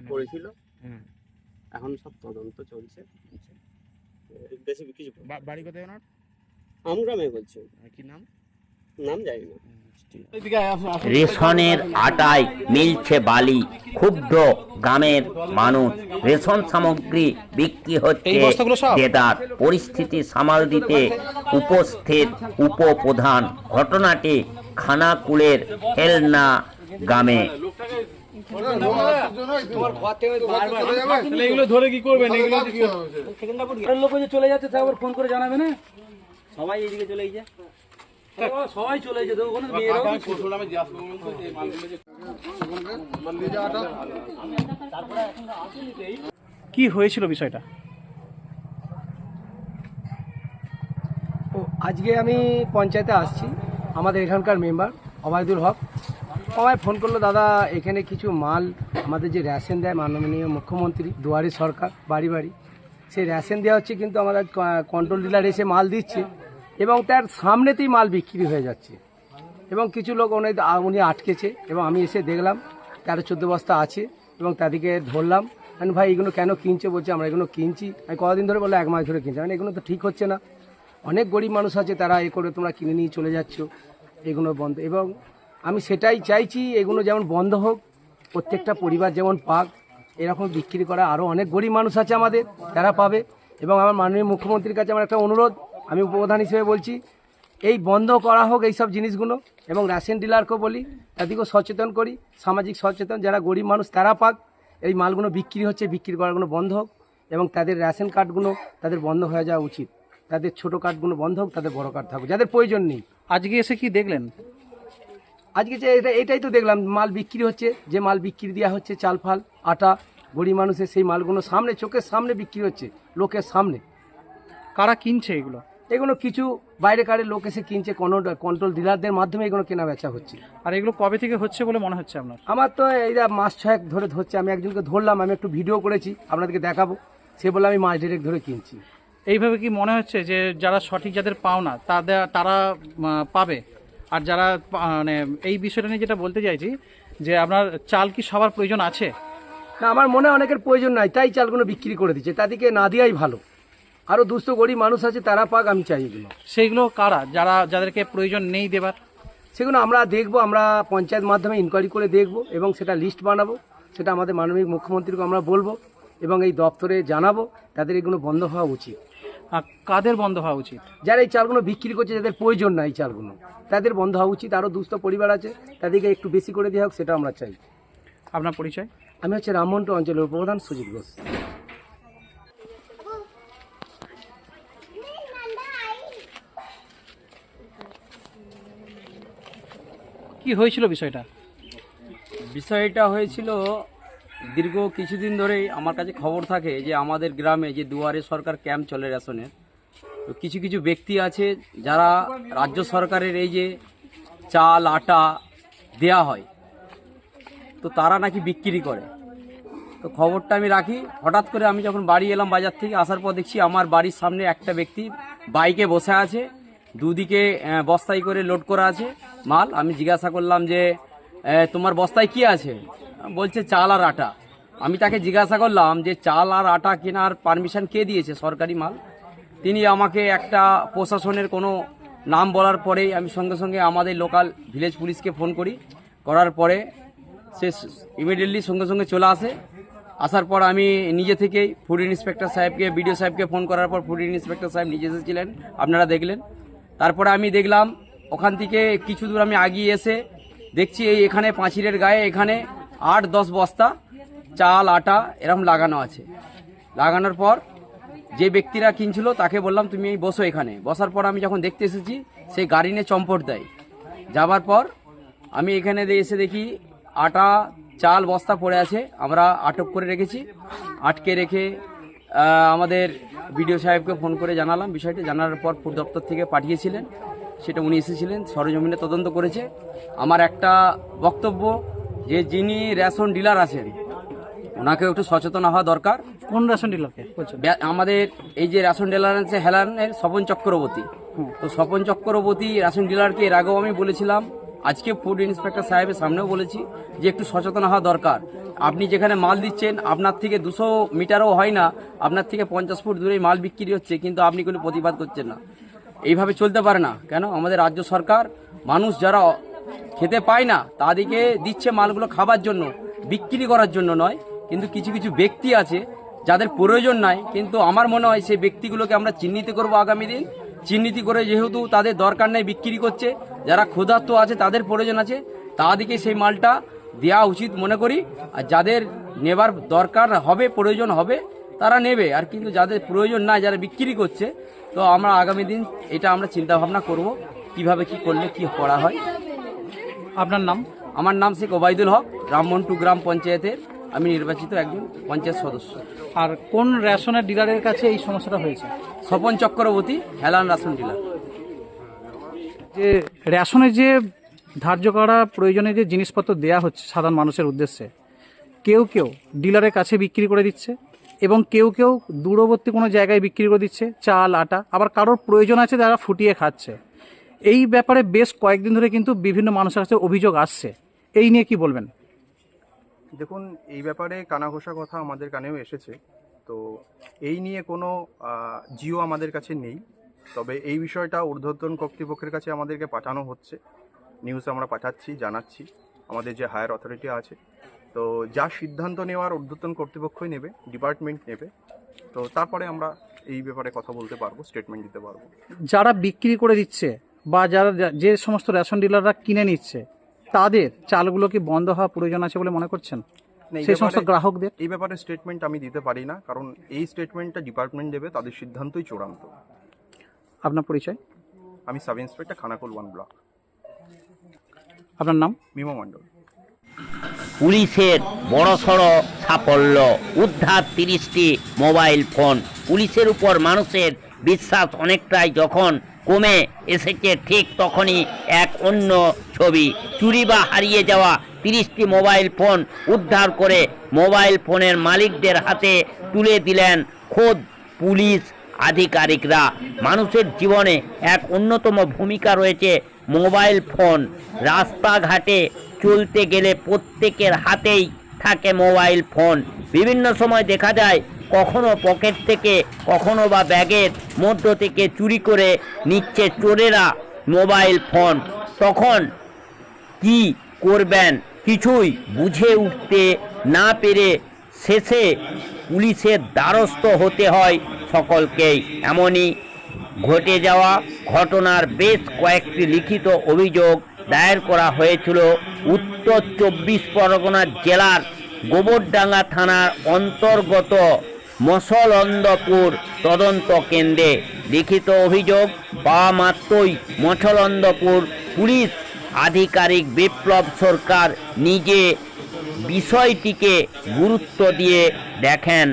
পড়েছিল। এখন সব তদন্ত চলছে। বেশি কিছু বাড়ি কোথায় ওনার? আমগ্রামে বলছে। কি নাম জানি না। রেশনের আটায় মিলছে বালি, ক্ষুব্ধ গ্রামের মানুষ। রেশন সামগ্রী বিক্রি হচ্ছে দেদার। পরিস্থিতি সামাল দিতে উপস্থিত উপপ্রধান। ঘটনাটি খানাকুলের হেলনা গ্রামে। এগুলো ধরে কি করবেন? লোক চলে যাচ্ছে, তারপর ফোন করে জানাবে না। সবাই এইদিকে চলে গেছে, সবাই চলে যেত। কি হয়েছিল বিষয়টা? আজকে আমি পঞ্চায়েতে আসছি, আমাদের এখানকার মেম্বার ওবায়দুল হক আমায় ফোন করলো, দাদা এখানে কিছু মাল আমাদের যে রেশন দেয় মাননীয় মুখ্যমন্ত্রী দুয়ারে সরকার বাড়ি বাড়ি, সেই রেশন দেওয়া হচ্ছে, কিন্তু আমাদের কন্ট্রোল ডিলার এসে মাল দিচ্ছে এবং তার সামনেতেই মাল বিক্রি হয়ে যাচ্ছে এবং কিছু লোক উনি আটকেছে এবং আমি এসে দেখলাম 13-14 বস্তা আছে এবং তাদেরকে ধরলাম। আমি ভাই এগুলো কেন কিনছে? বলছে আমরা এগুলো কিনছি। আমি কদিন ধরে বললো 1 মাস ধরে কিনছি। মানে এগুলো তো ঠিক হচ্ছে না, অনেক গরিব মানুষ আছে তারা এ করে তোমরা কিনে নিয়ে চলে যাচ্ছ, এগুলো বন্ধ। এবং আমি সেটাই চাইছি এগুলো যেমন বন্ধ হোক, প্রত্যেকটা পরিবার যেমন পাক, এরকম বিক্রি করা আরও অনেক গরিব মানুষ আছে আমাদের, তারা পাবে। এবং আমার মাননীয় মুখ্যমন্ত্রীর কাছে আমার একটা অনুরোধ, আমি উপপ্রধান হিসেবে বলছি, এই বন্ধ করা হোক এই সব জিনিসগুলো। এবং রেশন ডিলারকেও বলি, তাদেরকেও সচেতন করি, সামাজিক সচেতন যারা গরিব মানুষ তারা পাক, এই মালগুলো বিক্রি হচ্ছে বিক্রি করাগুলো বন্ধ হোক এবং তাদের রেশন কার্ডগুলো তাদের বন্ধ হয়ে যাওয়া উচিত। তাদের ছোটো কার্ডগুলো বন্ধ হোক, তাদের বড় কার্ড থাকুক, যাদের প্রয়োজন নেই। আজকে এসে কি দেখলেন? আজকে যে এটাই তো দেখলাম, মাল বিক্রি হচ্ছে, যে মাল বিক্রি দেওয়া হচ্ছে চাল ফাল আটা, গরিব মানুষের সেই মালগুলো সামনে চোখের সামনে বিক্রি হচ্ছে, লোকের সামনে। কারা কিনছে এগুলো? এগুলো কিছু বাইরে কারের লোক এসে কিনছে, কন্ট্রোল ডিলারদের মাধ্যমে এগুলো কেনা বেচা হচ্ছে। আর এগুলো কবে থেকে হচ্ছে বলে মনে হচ্ছে আপনার? আমার তো এইটা মাস 6 ধরে ধরছে। আমি একজনকে ধরলাম, আমি একটু ভিডিও করেছি, আপনাদেরকে দেখাবো। সে বললো আমি মাস 1.5 ধরে কিনছি। এইভাবে কি মনে হচ্ছে যে যারা সঠিক যাদের পাওনা তারা পাবে? আর যারা মানে এই বিষয়টা নিয়ে যেটা বলতে চাইছি যে আপনার চাল কি সবার প্রয়োজন আছে? না, আমার মনে হয় অনেকের প্রয়োজন নাই, তাই চালগুলো বিক্রি করে দিচ্ছে। তাদেরকে না দেওয়াই ভালো, আরও দুস্থ গরিব মানুষ আছে তারা পাক, আমি চাই এগুলো। সেইগুলো কারা যাদেরকে প্রয়োজন নেই দেবার? সেগুলো আমরা দেখব, আমরা পঞ্চায়েত মাধ্যমে ইনকোয়ারি করে দেখব এবং সেটা লিস্ট বানাবো, সেটা আমাদের মাননীয় মুখ্যমন্ত্রীকে আমরা বলবো এবং এই দপ্তরে জানাবো তাদের এগুলো বন্ধ হওয়া উচিত। আর কাদের বন্ধ হওয়া উচিত? যারা এই চালগুলো বিক্রি করছে, যাদের প্রয়োজন নাই চালগুলো, তাদের বন্ধ হওয়া উচিত। আরও দুস্থ পরিবার আছে, তাদেরকে একটু বেশি করে দেওয়া হোক, সেটা আমরা চাই। আপনার পরিচয়? আমি হচ্ছে রামমন্টু অঞ্চলের উপপ্রধান সুজিত ঘোষ। কি হয়েছিল বিষয়টা? বিষয়টা হয়েছিল দীর্ঘ কিছুদিন ধরেই আমার কাছে খবর থাকে যে আমাদের গ্রামে যে দুয়ারে সরকার ক্যাম্প চলে রেশনের, তো কিছু কিছু ব্যক্তি আছে যারা রাজ্য সরকারের এই যে চাল আটা দেয়া হয়, তো তারা নাকি বিক্রি করে। তো খবরটা আমি রাখি। হঠাৎ করে আমি যখন বাড়ি এলাম বাজার থেকে, আসার পর দেখছি আমার বাড়ির সামনে একটা ব্যক্তি বাইকে বসে আছে, দুদিকে বস্তায় করে লোড করা আছে মাল। আমি জিজ্ঞাসা করলাম যে তোমার বস্তায় কি আছে? বলছে চাল আর আটা। আমি তাকে জিজ্ঞাসা করলাম যে চাল আর আটা কেনার পারমিশন কে দিয়েছে, সরকারি মাল? তিনি আমাকে একটা প্রশাসনের কোনো নাম বলার পরেই আমি সঙ্গে সঙ্গে আমাদের লোকাল ভিলেজ পুলিশকে ফোন করি। করার পরে সে ইমিডিয়েটলি সঙ্গে সঙ্গে চলে আসে। আসার পর আমি নিজে থেকেই ফুড ইন্সপেক্টর সাহেবকে, বিডিও সাহেবকে ফোন করার পর ফুড ইন্সপেক্টর সাহেব নিজে এসেছিলেন, আপনারা দেখলেন। তারপরে আমি দেখলাম ওখান থেকে কিছু দূর আমি আগিয়ে এসে দেখছি এখানে পাঁচিলের গায়ে এখানে 8-10 বস্তা চাল আটা এরকম লাগানো আছে। লাগানোর পর যে ব্যক্তিরা কিনছিল তাকে বললাম তুমি বসো এখানে। বসার পর আমি যখন দেখতে এসেছি সেই গাড়ি নিয়ে চম্পট দেয়। যাবার পর আমি এখানে এসে দেখি আটা চাল বস্তা পড়ে আছে, আমরা আটক করে রেখেছি। আটকে রেখে আমাদের বিডিও সাহেবকে ফোন করে জানালাম বিষয়টি। জানার পর ফুড দপ্তর থেকে পাঠিয়েছিলেন, সেটা উনি এসেছিলেন, সরেজমিনে তদন্ত করেছে। আমার একটা বক্তব্য যে যিনি রেশন ডিলার আছেন ওনাকে একটু সচেতন হওয়া দরকার। কোন রেশন ডিলারকে বলছেন? আমাদের এই যে রেশন ডিলার আছে হেলানের স্বপন চক্রবর্তী। তো স্বপন চক্রবর্তী রেশন ডিলারকে এর আগেও আমি বলেছিলাম, আজকে ফুড ইন্সপেক্টর সাহেবের সামনেও বলেছি যে একটু সচেতন হওয়া দরকার। আপনি যেখানে মাল দিচ্ছেন আপনার থেকে 200 মিটারও হয় না, আপনার থেকে 50 ফুট দূরেই মাল বিক্রি হচ্ছে, কিন্তু আপনি কোনো প্রতিবাদ করছেন না। এইভাবে চলতে পারে না। কেন? আমাদের রাজ্য সরকার মানুষ যারা খেতে পায় না তাদেরকে দিচ্ছে মালগুলো খাবার জন্য, বিক্রি করার জন্য নয়। কিন্তু কিছু কিছু ব্যক্তি আছে যাদের প্রয়োজন নাই, কিন্তু আমার মনে হয় সেই ব্যক্তিগুলোকে আমরা চিহ্নিত করব আগামী দিন। চিহ্নিত করে যেহেতু তাদের দরকার নেই বিক্রি করছে, যারা ক্ষুধার্ত আছে তাদের প্রয়োজন আছে, তাদেরকে সেই মালটা দেওয়া উচিত মনে করি। আর যাদের নেবার দরকার হবে প্রয়োজন হবে তারা নেবে, আর কিন্তু যাদের প্রয়োজন নাই যারা বিক্রি করছে, তো আমরা আগামী দিন এটা আমরা চিন্তা ভাবনা করব কিভাবে কি করলে কি করা হয়। আপনার নাম? আমার নাম শেখ ওবায়দুল হক, রামমন্টু গ্রাম পঞ্চায়েতের আমি নির্বাচিত একজন পঞ্চায়েত সদস্য। আর কোন রেশনের ডিলারের কাছে এই সমস্যাটা হয়েছে? স্বপন চক্রবর্তী, হেলান রেশন ডিলার। যে রেশনের যে ধার্য করা প্রয়োজনে যে জিনিসপত্র দেয়া হচ্ছে সাধারণ মানুষের উদ্দেশ্যে, কেউ কেউ ডিলারের কাছে বিক্রি করে দিচ্ছে এবং কেউ কেউ দূরবর্তী কোনো জায়গায় বিক্রি করে দিচ্ছে চাল আটা, আবার কারোর প্রয়োজন আছে যারা ফুটিয়ে খাচ্ছে। এই ব্যাপারে বেশ কয়েকদিন ধরে কিন্তু বিভিন্ন মানুষের কাছে অভিযোগ আসছে, এই নিয়ে কি বলবেন? দেখুন, এই ব্যাপারে কানাঘোষা কথা আমাদের কানেও এসেছে। তো এই নিয়ে কোনো জিও আমাদের কাছে নেই, তবে এই বিষয়টা ঊর্ধ্বতন কর্তৃপক্ষের কাছে আমাদেরকে পাঠানো হচ্ছে। নিউজ আমরা পাঠাচ্ছি, জানাচ্ছি আমাদের যে হায়ার অথরিটি আছে। তো যা সিদ্ধান্ত নেওয়ার ঊর্ধ্বতন কর্তৃপক্ষই নেবে, ডিপার্টমেন্ট নেবে। তো তারপরে আমরা এই ব্যাপারে কথা বলতে পারবো, স্টেটমেন্ট দিতে পারবো। যারা বিক্রি করে দিচ্ছে বা যারা যে সমস্ত রেশন ডিলাররা কিনে নিচ্ছে, তাদের চালগুলো কি বন্ধ হওয়া প্রয়োজন আছে বলে মনে করছেন? সেই সমস্ত গ্রাহকদের এই ব্যাপারে স্টেটমেন্ট আমি দিতে পারি না, কারণ এই স্টেটমেন্টটা ডিপার্টমেন্ট দেবে, তাদের সিদ্ধান্তই চূড়ান্ত। আপনার পরিচয়? আমি সাব ইন্সপেক্টর, খানাকুল 1 ব্লক। আপনার নাম? মিমো মণ্ডল। পুলিশের বড়সড় সাফল্য, উদ্ধার 30টি মোবাইল ফোন। পুলিশের উপর মানুষের বিশ্বাস অনেকটাই যখন কমে এসেছে, ঠিক তখনই এক অন্য ছবি। চুরি বা হারিয়ে যাওয়া 30টি মোবাইল ফোন উদ্ধার করে মোবাইল ফোনের মালিকদের হাতে তুলে দিলেন খোদ পুলিশ আধিকারিকরা। মানুষের জীবনে এক অন্যতম ভূমিকা রয়েছে মোবাইল ফোন। রাস্তাঘাটে চলতে গেলে প্রত্যেকের হাতেই থাকে মোবাইল ফোন। বিভিন্ন সময় দেখা যায় কখনো পকেট থেকে, কখনো বা ব্যাগের মধ্য থেকে চুরি করে নিচ্ছে চোরেরা মোবাইল ফোন। তখন কি করবেন কিছুই বুঝে উঠতে না পেরে শেষে পুলিশের দ্বারস্থ হতে হয় সকলকেই। এমনই ঘটে যাওয়া ঘটনার বেশ কয়েকটি লিখিত অভিযোগ দায়ের করা হয়েছিল উত্তর 24 পরগনা জেলার গোবরডাঙ্গা থানার অন্তর্গত মছলন্দপুর তদন্ত কেন্দ্রে। লিখিত অভিযোগ পাওয়া মাত্রই মছলন্দপুর পুলিশ আধিকারিক বিপ্লব সরকার নিজে বিষয়টিকে গুরুত্ব দিয়ে দেখেন।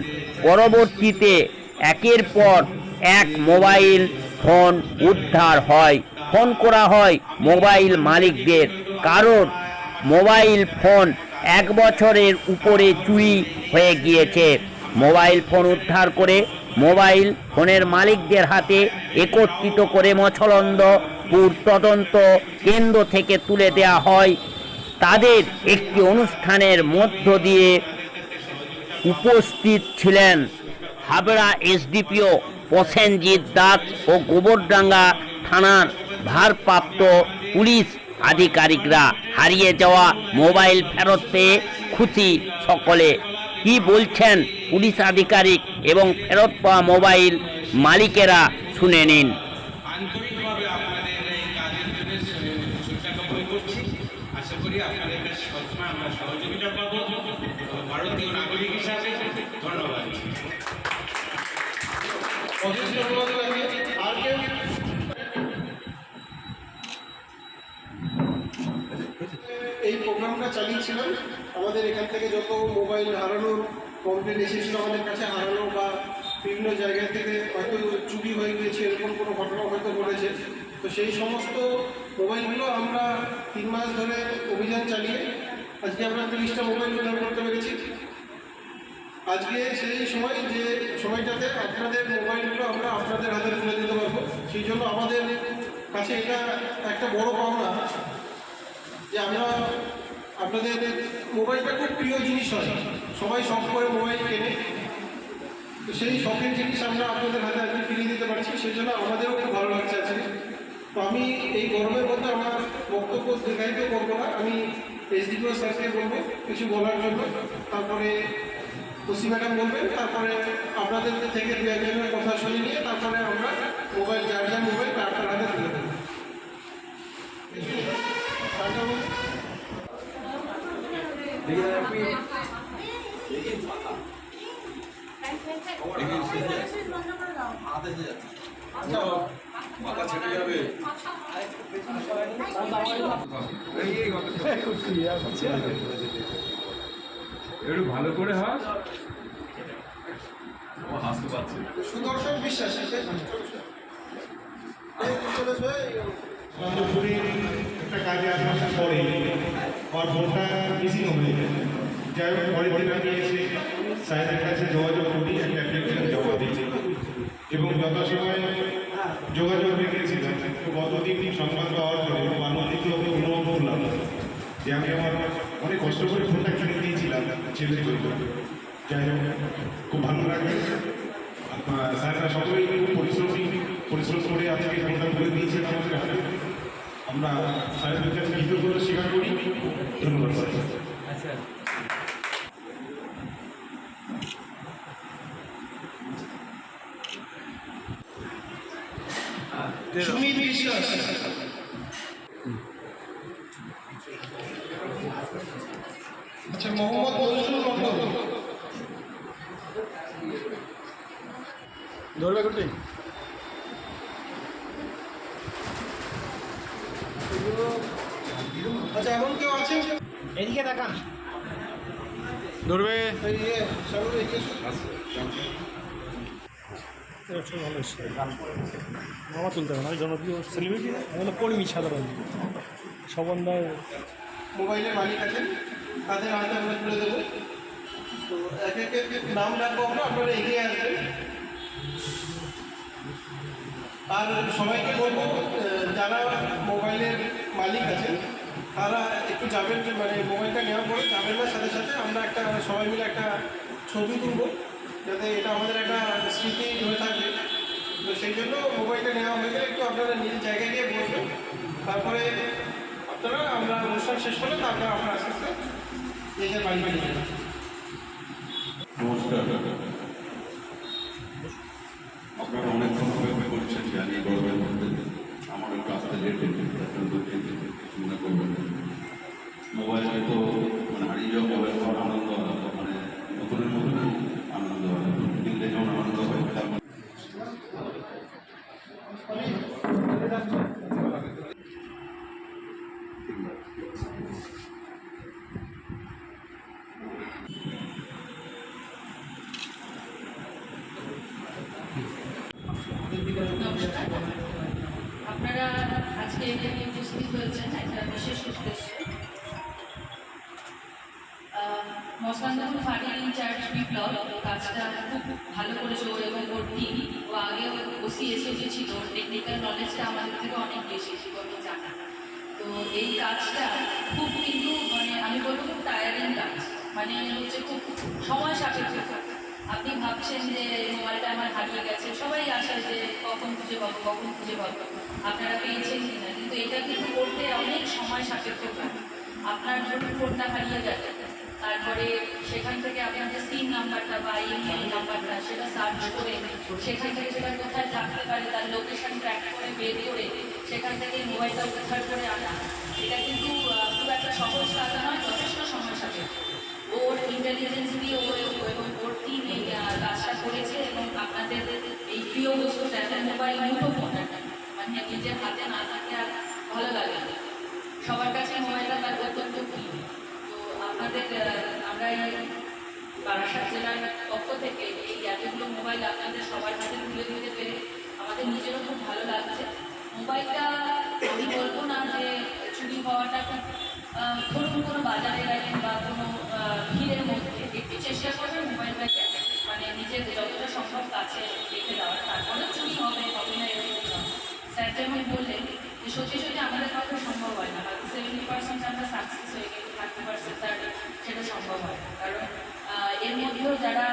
পরবর্তীতে একের পর এক মোবাইল ফোন উদ্ধার হয়। ফোন করা হয় মোবাইল মালিকদের। কারোর মোবাইল ফোন 1 বছরের উপরে চুরি হয়ে গিয়েছে। মোবাইল ফোন উদ্ধার করে মোবাইল ফোনের মালিকদের হাতে একত্রিত করে মছলন্দপুর তদন্ত কেন্দ্র থেকে তুলে দেওয়া হয়। তাদের একটি অনুষ্ঠানের মধ্য দিয়ে উপস্থিত ছিলেন হাবড়া এসডিপিও প্রসেনজিৎ দাস ও গোবরডাঙ্গা থানার ভারপ্রাপ্ত পুলিশ আধিকারিকরা। হারিয়ে যাওয়া মোবাইল ফেরত পেয়ে খুশি সকলে। কি বলছেন পুলিশ আধিকারিক এবং ফেরত পাওয়া মোবাইল মালিকেরা, শুনে নিন। আন্তরিকভাবে আপনাদের এই কাজের জন্য প্রশংসা জ্ঞাপন করছি। আশা করি আপনাদের কাছে সবসময় আমরা সহযোগিতা পাবো ভারতীয় নাগরিক হিসাবে। ধন্যবাদ। এই প্রোগ্রামটা চালিয়েছিলাম। আমাদের এখান থেকে যত মোবাইল হারানোর কমপ্লেন এসেছিল আমাদের কাছে, হারানো বা বিভিন্ন জায়গা থেকে হয়তো চুরি হয়ে গিয়েছে, এরকম কোনো ঘটনা হয়তো ঘটেছে, তো সেই সমস্ত মোবাইলগুলো আমরা 3 মাস ধরে অভিযান চালিয়ে আজকে আমরা 30টা মোবাইল উদ্ধার করতে পেরেছি। আজকে সেই সময় যে সময়টাতে আপনাদের মোবাইলগুলো আমরা আপনাদের হাতে তুলে দিতে পারবো, সেই জন্য আমাদের কাছে এটা একটা বড় পাওনা যে আমরা আপনাদের মোবাইলটা খুব প্রিয় জিনিস হয়, সবাই শখ করে মোবাইল কেনে, তো সেই শখের জিনিস আমরা আপনাদের হাতে আজকে ফিরিয়ে দিতে পারছি, সেই জন্য আমাদেরও খুব ভালো লাগছে আজকে। তো আমি এই গরমের মধ্যে আমার বক্তব্য দীর্ঘায়িত করবো না, আমি এসডিপিও স্যারকে বলবো কিছু বলার জন্য, তারপরে ওসি ম্যাডাম বলবেন, তারপরে আপনাদের থেকে 2-1 কথা শুনে নিয়ে তারপরে আমরা মোবাইল, যার যার মোবাইল আপনার হাতে তুলে দেবো। মাথা ছেড়ে যাবে। একটু ভালো করে হাস। ও হাসতে পারছে। সুদর্শন বিশ্বাস দুপুরে একটা কাজে আসার পরে আমার ফোনটা মিসিং হয়ে যায়। যাই হোক পরের দিন আমি এসে স্যারের কাছে যোগাযোগ করি, একটা অ্যাপ্লিকেশন জমা দিয়েছি এবং যথাসময়ে যোগাযোগ রেখেছিলাম। গতদিন সংবাদ পাওয়ার পরে আনন্দিত অনুভব করলাম যে আমি আমার অনেক কষ্ট করে ফোনটা কিনে দিয়েছিলাম ছেলের জন্য। যাই হোক খুব ভালো লাগবে। স্যাররা সকলেই খুব পরিশ্রম করে আজকে ফোনটা করে দিয়েছেন আমাদের হাতে। আমরা স্যারের কাছে কৃতজ্ঞতা স্বীকার করি। ধন্যবাদ স্যার। সুমিত বিশ্বাস, আচ্ছা মোহাম্মদ নজরুল মন্ডল, ধরবে করতে আচ্ছা এমন কেউ আছে এদিকে দেখান ধরবে মামা তুলতে হবে না, আমি জনপ্রিয় সেলিব্রিটি, আমি হলো কর্মী সাধারণ সবন্ধায় মোবাইলের মালিক আছেন, তাদের হাতে আমরা তুলে দেবো। তো এক এক নাম রাখবো আমরা, আপনারা এগিয়ে আসবেন। আর সবাইকে বলবো যারা মোবাইলের মালিক আছেন তারা একটু যাবেন, মানে মোবাইলটা নেওয়ার পরে যাবেন না, সাথে সাথে আমরা একটা সবাই মিলে একটা ছবি তুলবো, যাতে এটা আমাদের একটা স্মৃতি হয়ে থাকবে। তো সেই জন্য মোবাইলটা নেওয়া হয়ে গেলে একটু আপনারা নিজের জায়গায় গিয়ে বসবেন, তারপরে আপনারা আমরা অনুষ্ঠান শেষ করলে তারপরে আমরা আস্তে আস্তে নিজের বাড়ি বাড়ি যাবেন। নমস্কার, আপনারা অনেকক্ষণ অপেক্ষা করছেন জানি গরমের মধ্যে, আমার একটু আসতে লেট হয়েছে, মনে করবেন। মোবাইলে তো মানে হারিয়ে যাওয়া মোবাইল পাওয়ার আনন্দ, মানে নতুনের মতনই আনন্দ হয়, কিনলে যেমন আনন্দ হয় তেমন। নমস্কার, আপনারা আজকে এখানে উপস্থিত হয়েছেন একটা বিশেষ উদ্দেশ্যে। মসলান্দপুর ফার্টিং চার্চ বিপ্লব কাজটা খুব ভালো করেছে ও এবং ওর টিম। ও আগেও ওসিএসও যে ছিল, টেকনিক্যাল নলেজটা আমাদের থেকে অনেক বেশি জীবনে জানা। তো এই কাজটা খুব কিন্তু মানে আমি বলবো খুব টায়ারিং কাজ, মানে হচ্ছে খুব সময় সাপেক্ষ কাজ। আপনি ভাবছেন যে মোবাইলটা আমার হারিয়ে গেছে, সবাই আসে যে কখন খুঁজে পাবো কখন খুঁজে পাবো, আপনারা পেয়েছেন কিনা, কিন্তু এটা কিন্তু করতে অনেক সময় সাপেক্ষ কাজ। আপনার ধরুন ফোনটা হারিয়ে গেছে, তারপরে সেখান থেকে আপনাদের সিম নাম্বারটা বা ইমেল নাম্বারটা সেটা সার্চ করে সেখান থেকে সেটা কোথায় থাকতে পারে তার লোকেশন ট্র্যাক করে বের করে সেখান থেকে মোবাইলটা উদ্ধার করে আনা, এটা কিন্তু খুব একটা সহজ কাজ নয়, যথেষ্ট সময় সাপেক্ষ। ওর ইন্টেলিজেন্স দিয়ে ও এবং ওর টিম এই কাজটা করেছে এবং আপনাদের এই প্রিয় বস্তুটা মোবাইল মুঠোফোনটা মানে নিজের হাতে না থাকলে আর ভালো লাগে না, সবার কাছে মোবাইলটা তার অত্যন্ত প্রিয়। তো আপনাদের আমরা এই বারাসাত জেলার পক্ষ থেকে এই এতগুলো মোবাইল আপনাদের সবার হাতে তুলে দিতে পেরে আমাদের নিজেরও খুব ভালো লাগছে। মোবাইলটা আমি বলবো না যে চুরি হওয়াটা ধরুন কোনো বাজারে গেলেন বা কোনো ভিড়ের মধ্যে একটু চেষ্টা করবেন মোবাইলটাকে মানে নিজের যতটা সম্ভব কাছে রেখে দেওয়ার, তারপরে চুরি হবে হবে না এরকম না। স্যার যেমন বললেন যে সত্যি সত্যি আমাদের পক্ষে সম্ভব হয় না, বাকি 70% আমরা সাকসেস হয়ে গেলে 30% সেটা সম্ভব হয় না। কারণ এর মধ্যেও যারা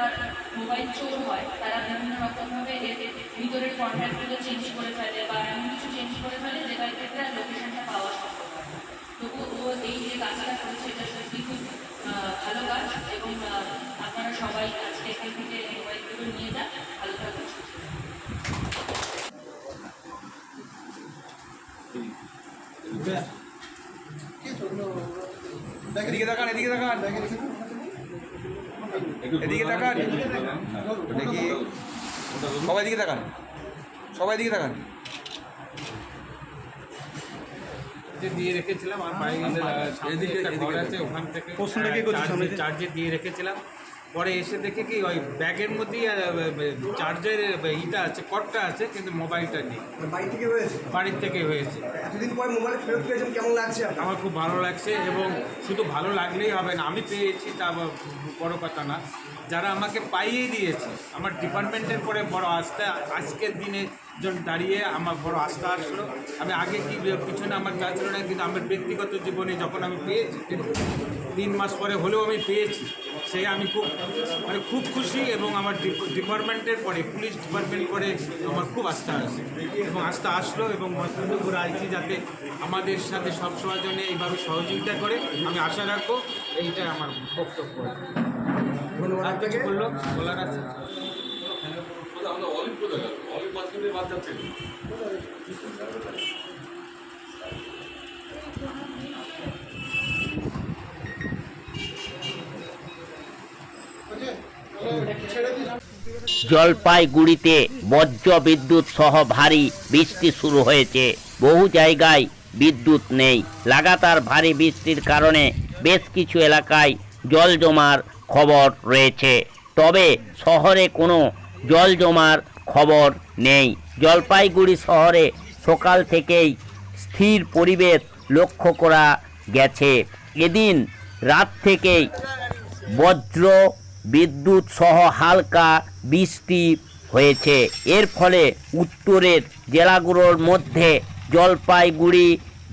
মোবাইল চোর হয় তারা বিভিন্ন রকমভাবে এর ভিতরের কন্ট্যাক্টগুলো চেঞ্জ করে ফেলে বা এমন কিছু চেঞ্জ করে ফেলে যেটার ক্ষেত্রে লোকেশনটা পাওয়া সম্ভব হয়। তবু ও এই যে কাজটা করেছে এটা সত্যি খুব ভালো কাজ এবং আপনারা সবাই আজকে এখান থেকে মোবাইলগুলো নিয়ে যান, ভালো থাকুন। এদিকে তাকান, এদিকে তাকান, এদিকে তাকান, দেখি সবাই দিকে তাকান, সবাই দিকে তাকান। দিয়ে রেখেছিলাম আর বাইরে ঘর আছে ওখান থেকে চার্জে দিয়ে রেখেছিলাম। পরে এসে দেখে কি ওই ব্যাগের মধ্যেই চার্জের ইটা আছে, কর্ডটা আছে, কিন্তু মোবাইলটা নেই। বাড়ি থেকে হয়েছে? বাড়ির থেকে হয়েছে। এতদিন পরে মোবাইল ফেরত পেয়েছেন, কেমন লাগছে? আমার খুব ভালো লাগছে, এবং শুধু ভালো লাগলেই হবে না, আমি পেয়েছি তা বড় কথা না, যারা আমাকে পাইয়ে দিয়েছে আমার ডিপার্টমেন্টের পরে বড় আস্থা, আজকের দিনে যখন দাঁড়িয়ে আমার বড় আস্থা আসলো। আমি আগে কি পিছনে আমার যা ছিল না, কিন্তু আমার ব্যক্তিগত জীবনে যখন আমি পেয়েছি 3 মাস পরে হলেও আমি পেয়েছি, সেই আমি খুব খুশি। এবং আমার ডিপার্টমেন্টের পরে, পুলিশ ডিপার্টমেন্ট পরে আমার খুব আস্থা আসে, এবং আস্থা আসলো, এবং মস্তপুর আইসি যাতে আমাদের সাথে সবসময় জন্য এইভাবে সহযোগিতা করে, আমি আশা রাখবো। এইটাই আমার বক্তব্য। আর কিছু বলার আছে? জলপাইগুড়িতে বজ্র বিদ্যুৎ সহ ভারী বৃষ্টি শুরু হয়েছে। বহু জায়গায় বিদ্যুৎ নেই। লাগাতার ভারী বৃষ্টির কারণে বেশ কিছু এলাকায় জল জমার খবর রয়েছে, তবে শহরে কোনো জল জমার খবর নেই। জলপাইগুড়ি শহরে সকাল থেকেই স্থির পরিবেশ লক্ষ্য করা গেছে। এদিন রাত থেকেই বজ্র বিদ্যুৎ সহ হালকা বৃষ্টি হয়েছে। এর ফলে উত্তরের জেলাগুলোর মধ্যে জলপাইগুড়ি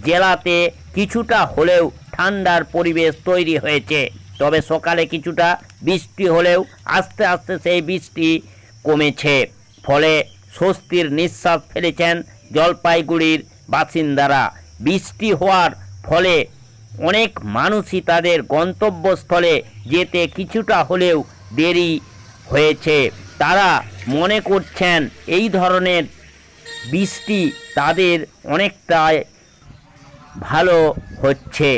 জেলাতে কিছুটা হলেও ঠান্ডার পরিবেশ তৈরি হয়েছে। তবে সকালে কিছুটা বৃষ্টি হলেও আস্তে আস্তে সেই বৃষ্টি কমেছে, ফলে স্বস্তির নিঃশ্বাস ফেলেছেন জলপাইগুড়ির বাসিন্দারা। বৃষ্টি হওয়ার ফলে অনেক মানুষই তাদের গন্তব্যস্থলে যেতে কিছুটা হলেও দেরি হয়েছে। তারা মনে করছেন এই ধরনের বৃষ্টি তাদের অনেকটাই ভালো হচ্ছে।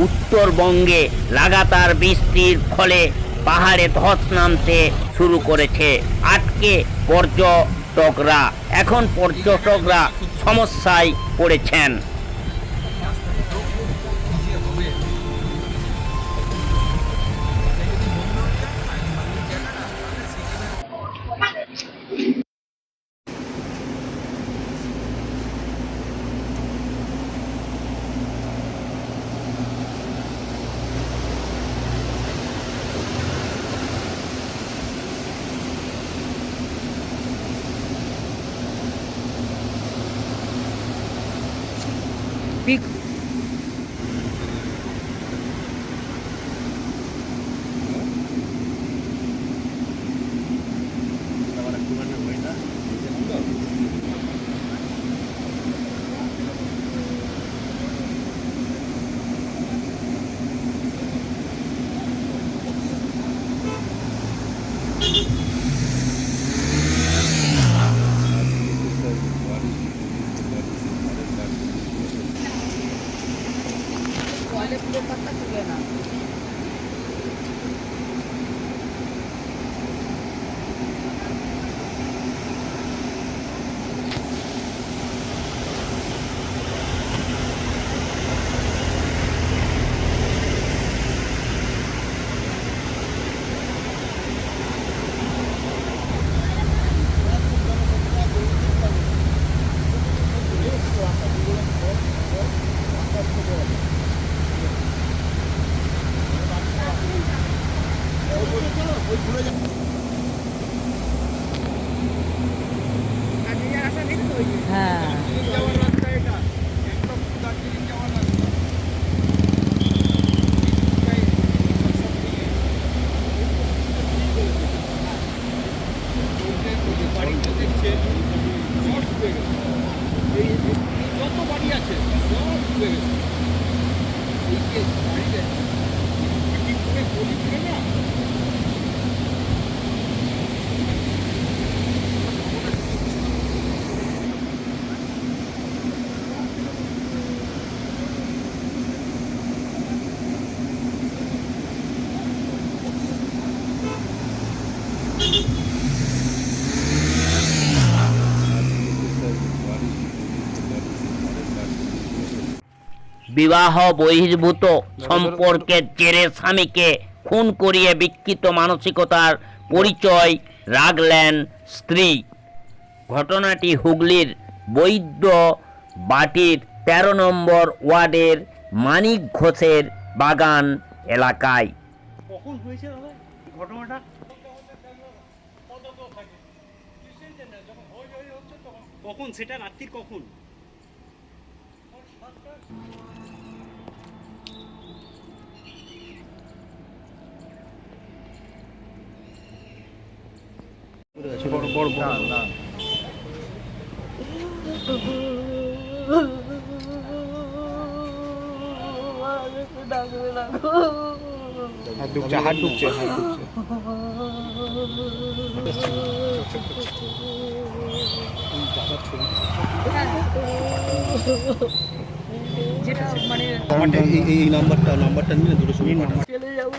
উত্তরবঙ্গে লাগাতার বৃষ্টির ফলে পাহাড়ে ধস নামতে শুরু করেছে। আটকে পর্যটকরা, এখন পর্যটকরা সমস্যায় পড়েছেন। ডুবে গেছে। এই যত বাড়ি আছে সব ডুবে গেছে। এই যে বাড়িতে মাটি করে গলি ছিল না, বিবাহ বহির্ভূত সম্পর্কের জেরে স্বামীকে খুন করিয়ে বিকৃত মানসিকতার পরিচয় রাখলেন স্ত্রী। ঘটনাটি হুগলির বৈদ্য বাটির ১৩ নম্বর ওয়ার্ডের মানিক ঘোষের বাগান এলাকায়। কখন হয়েছে দাদা ঘটনাটা? কখন সেটা রাত্রির কখন? বড় বড় না হাত ডুবছে হাত ডুবছে হাত ডুবছে। এই নাম্বারটা নিয়ে দুটো ছবি পাঠান। চলে যাব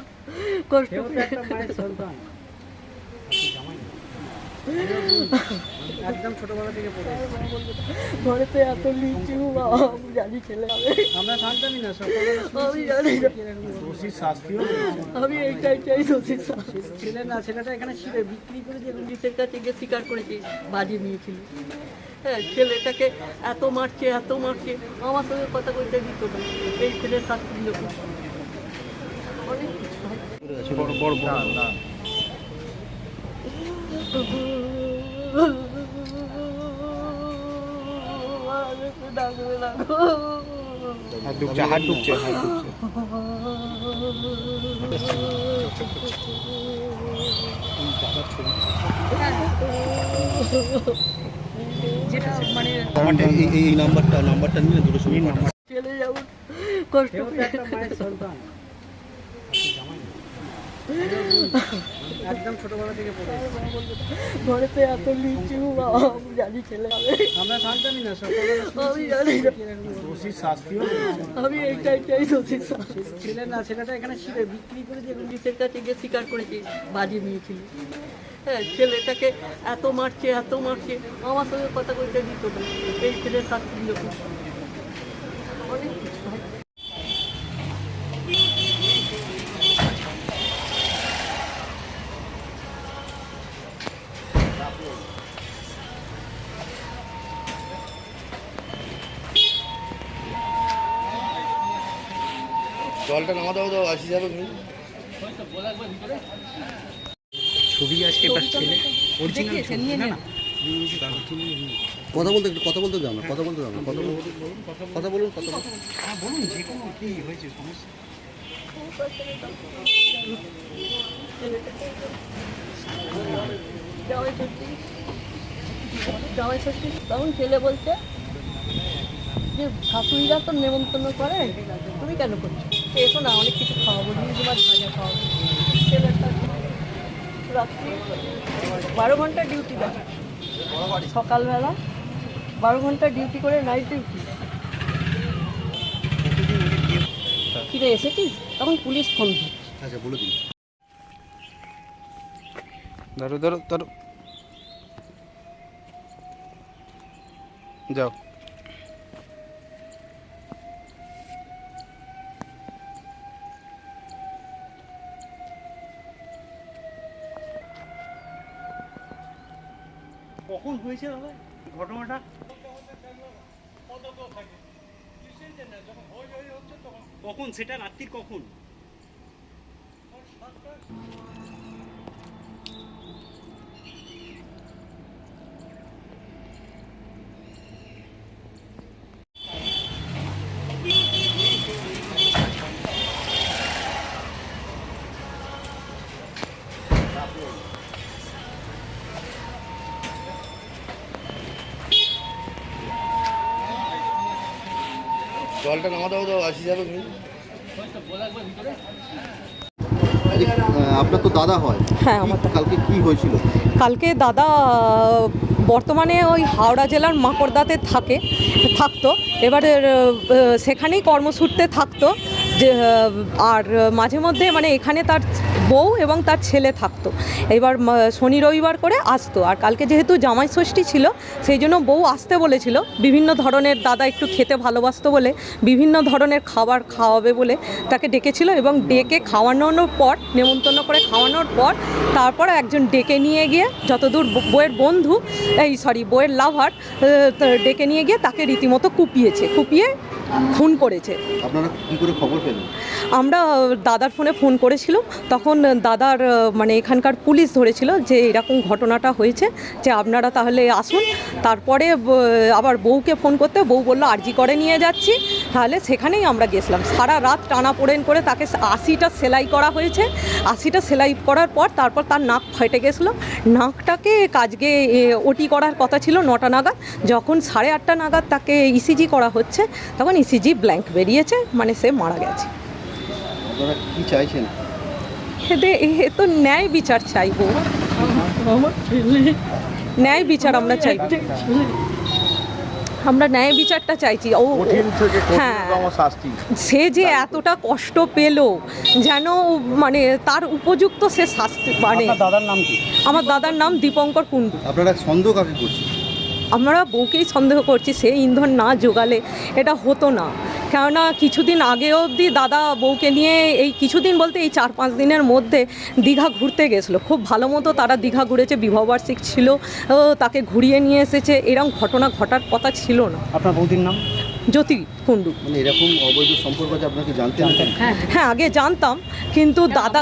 কষ্ট একটা মায়ের সন্তান একদম ছোটবেলা থেকে পড়ে ঘরেতে এত লিচু বাবা জানি ছেলে হবে আমরা জানতামই না আমি জানি দোষী শাস্তিও আমি এইটাই চাই দোষী শাস্তি ছেলে না ছেলেটা এখানে ছিল বিক্রি করে যে পুলিশের কাছে গিয়ে স্বীকার করেছে বাজি নিয়েছিল হ্যাঁ ছেলেটাকে এত মারছে আমার সঙ্গে কথা বলতে দিত না এই ছেলের শাস্তি দিল অনেক কিছু বড় বড় না হাত ডুবছে হাত ডুবছে হাত ডুবছে। এই নাম্বারটা নিয়ে দুটো ছবি পাঠান। চলে যাব কষ্ট একটা মায়ের সন্তান একদম ছোটবেলা থেকে পড়ে ঘরেতে এত লিচু বাবা জানি ছেলে হবে আমরা জানতামই না আমি জানি দোষী শাস্তিও আমি এইটাই চাই দোষী শাস্তি ছেলে না ছেলেটা এখানে ছিল বিক্রি করে যে পুলিশের কাছে গিয়ে স্বীকার করেছে বাজি নিয়েছিল হ্যাঁ ছেলেটাকে এত মারছে আমার সঙ্গে কথা বলতে দিত না এই ছেলের শাস্তি দিল অনেক কিছু জলটা নামা দাও তো আসি যাবে ছবি আজকে তার ছেলে অরিজিনাল না কথা বলতে দাও না কথা বলুন বলুন যে কোনো কি হয়েছে সমস্যা জামাই ষষ্ঠী তখন ছেলে বলছে যে শাশুড়িরা তো নেমন্তন্ন করে তুমি কেন করছো এসো না অনেক কিছু খাওয়াবো নিজ মাছ ভাজা খাওয়াবো ছেলেটা রাত্রি 12 ঘন্টা ডিউটি দেয় সকালবেলা 12 ঘন্টা ডিউটি করে নাইট ডিউটি ফিরে এসেছিস তখন পুলিশ ফোন দিচ্ছে আচ্ছা বলে দিন ধরো যাও কখন হয়েছে দাদা ঘটনাটা? কখন সেটা রাত্রির কখন? জলটা নামাতে হবে তো আসি যাবে। আপনার তো দাদা হয়। হ্যাঁ, আমার কালকে কি হয়েছিল? কালকে দাদা বর্তমানে ওই হাওড়া জেলার মাকড়দাতে থাকতো। এবারে সেখানেই কর্মসূত্রে থাকতো যে, আর মাঝে মধ্যে মানে এখানে তার বউ এবং তার ছেলে থাকতো। এবার শনি রবিবার করে আসতো। আর কালকে যেহেতু জামাই ষষ্ঠী ছিল সেই জন্য বউ আসতে বলেছিল। বিভিন্ন ধরনের, দাদা একটু খেতে ভালোবাসতো বলে বিভিন্ন ধরনের খাবার খাওয়াবে বলে তাকে ডেকেছিল, এবং ডেকে খাওয়ানোর পর, নেমন্তন্ন করে খাওয়ানোর পর তারপর একজন ডেকে নিয়ে গিয়ে, যতদূর বউয়ের বন্ধু বউয়ের লাভার ডেকে নিয়ে গিয়ে তাকে রীতিমতো কুপিয়ে খুন করেছে। আপনারা কি করে খবর পেলেন? আমরা দাদার ফোনে ফোন করেছিলাম, তখন দাদার মানে এখানকার পুলিশ ধরেছিল যে এরকম ঘটনাটা হয়েছে, যে আপনারা তাহলে আসুন। তারপরে আবার বউকে ফোন করতে, বউ বললো আরজি করে নিয়ে যাচ্ছি। তাহলে সেখানেই আমরা গেছিলাম। সারা রাত টানাপোড়েন করে তাকে 80টা সেলাই করা হয়েছে। 80টা সেলাই করার পর তারপর তার নাক ফেটে গেছিলো। নাকটাকে আজকে ওটি করার কথা ছিল 9টা নাগাদ। যখন 8:30 নাগাদ তাকে ইসিজি করা হচ্ছে, তখন ইসিজি ব্ল্যাঙ্ক বেরিয়েছে, মানে সে মারা গেছে। আপনারা কি চাইছেন? এ তো ন্যায় বিচার চাইবো, ন্যায় বিচার আমরা চাইব। আমরা ন্যায় বিচারটা চাইছি। ও হ্যাঁ, সে যে এতটা কষ্ট পেল, যেন মানে তার উপযুক্ত সে শাস্তি। মানে দাদার নাম কি? আমার দাদার নাম দীপঙ্কর কুণ্ডু। আপনারা সন্দেহ কাকে করছেন? আমরা বউকেই সন্দেহ করছি। সে ইন্ধন না জোগালে এটা হতো না। কেননা কিছুদিন আগে অবধি দাদা বউকে নিয়ে, এই কিছুদিন বলতে এই 4-5 দিনের মধ্যে দীঘা ঘুরতে গেছিলো। খুব ভালো মতো তারা দীঘা ঘুরেছে, বিবাহবার্ষিক ছিল, তাকে ঘুরিয়ে নিয়ে এসেছে। এরকম ঘটনা ঘটার কথা ছিল না। আপনার বৌদির নাম? জ্যোতি কুণ্ডু। মানে এরকম অবৈধ সম্পর্ক আছে আপনাকে জানতেন? হ্যাঁ, আগে জানতাম, কিন্তু দাদা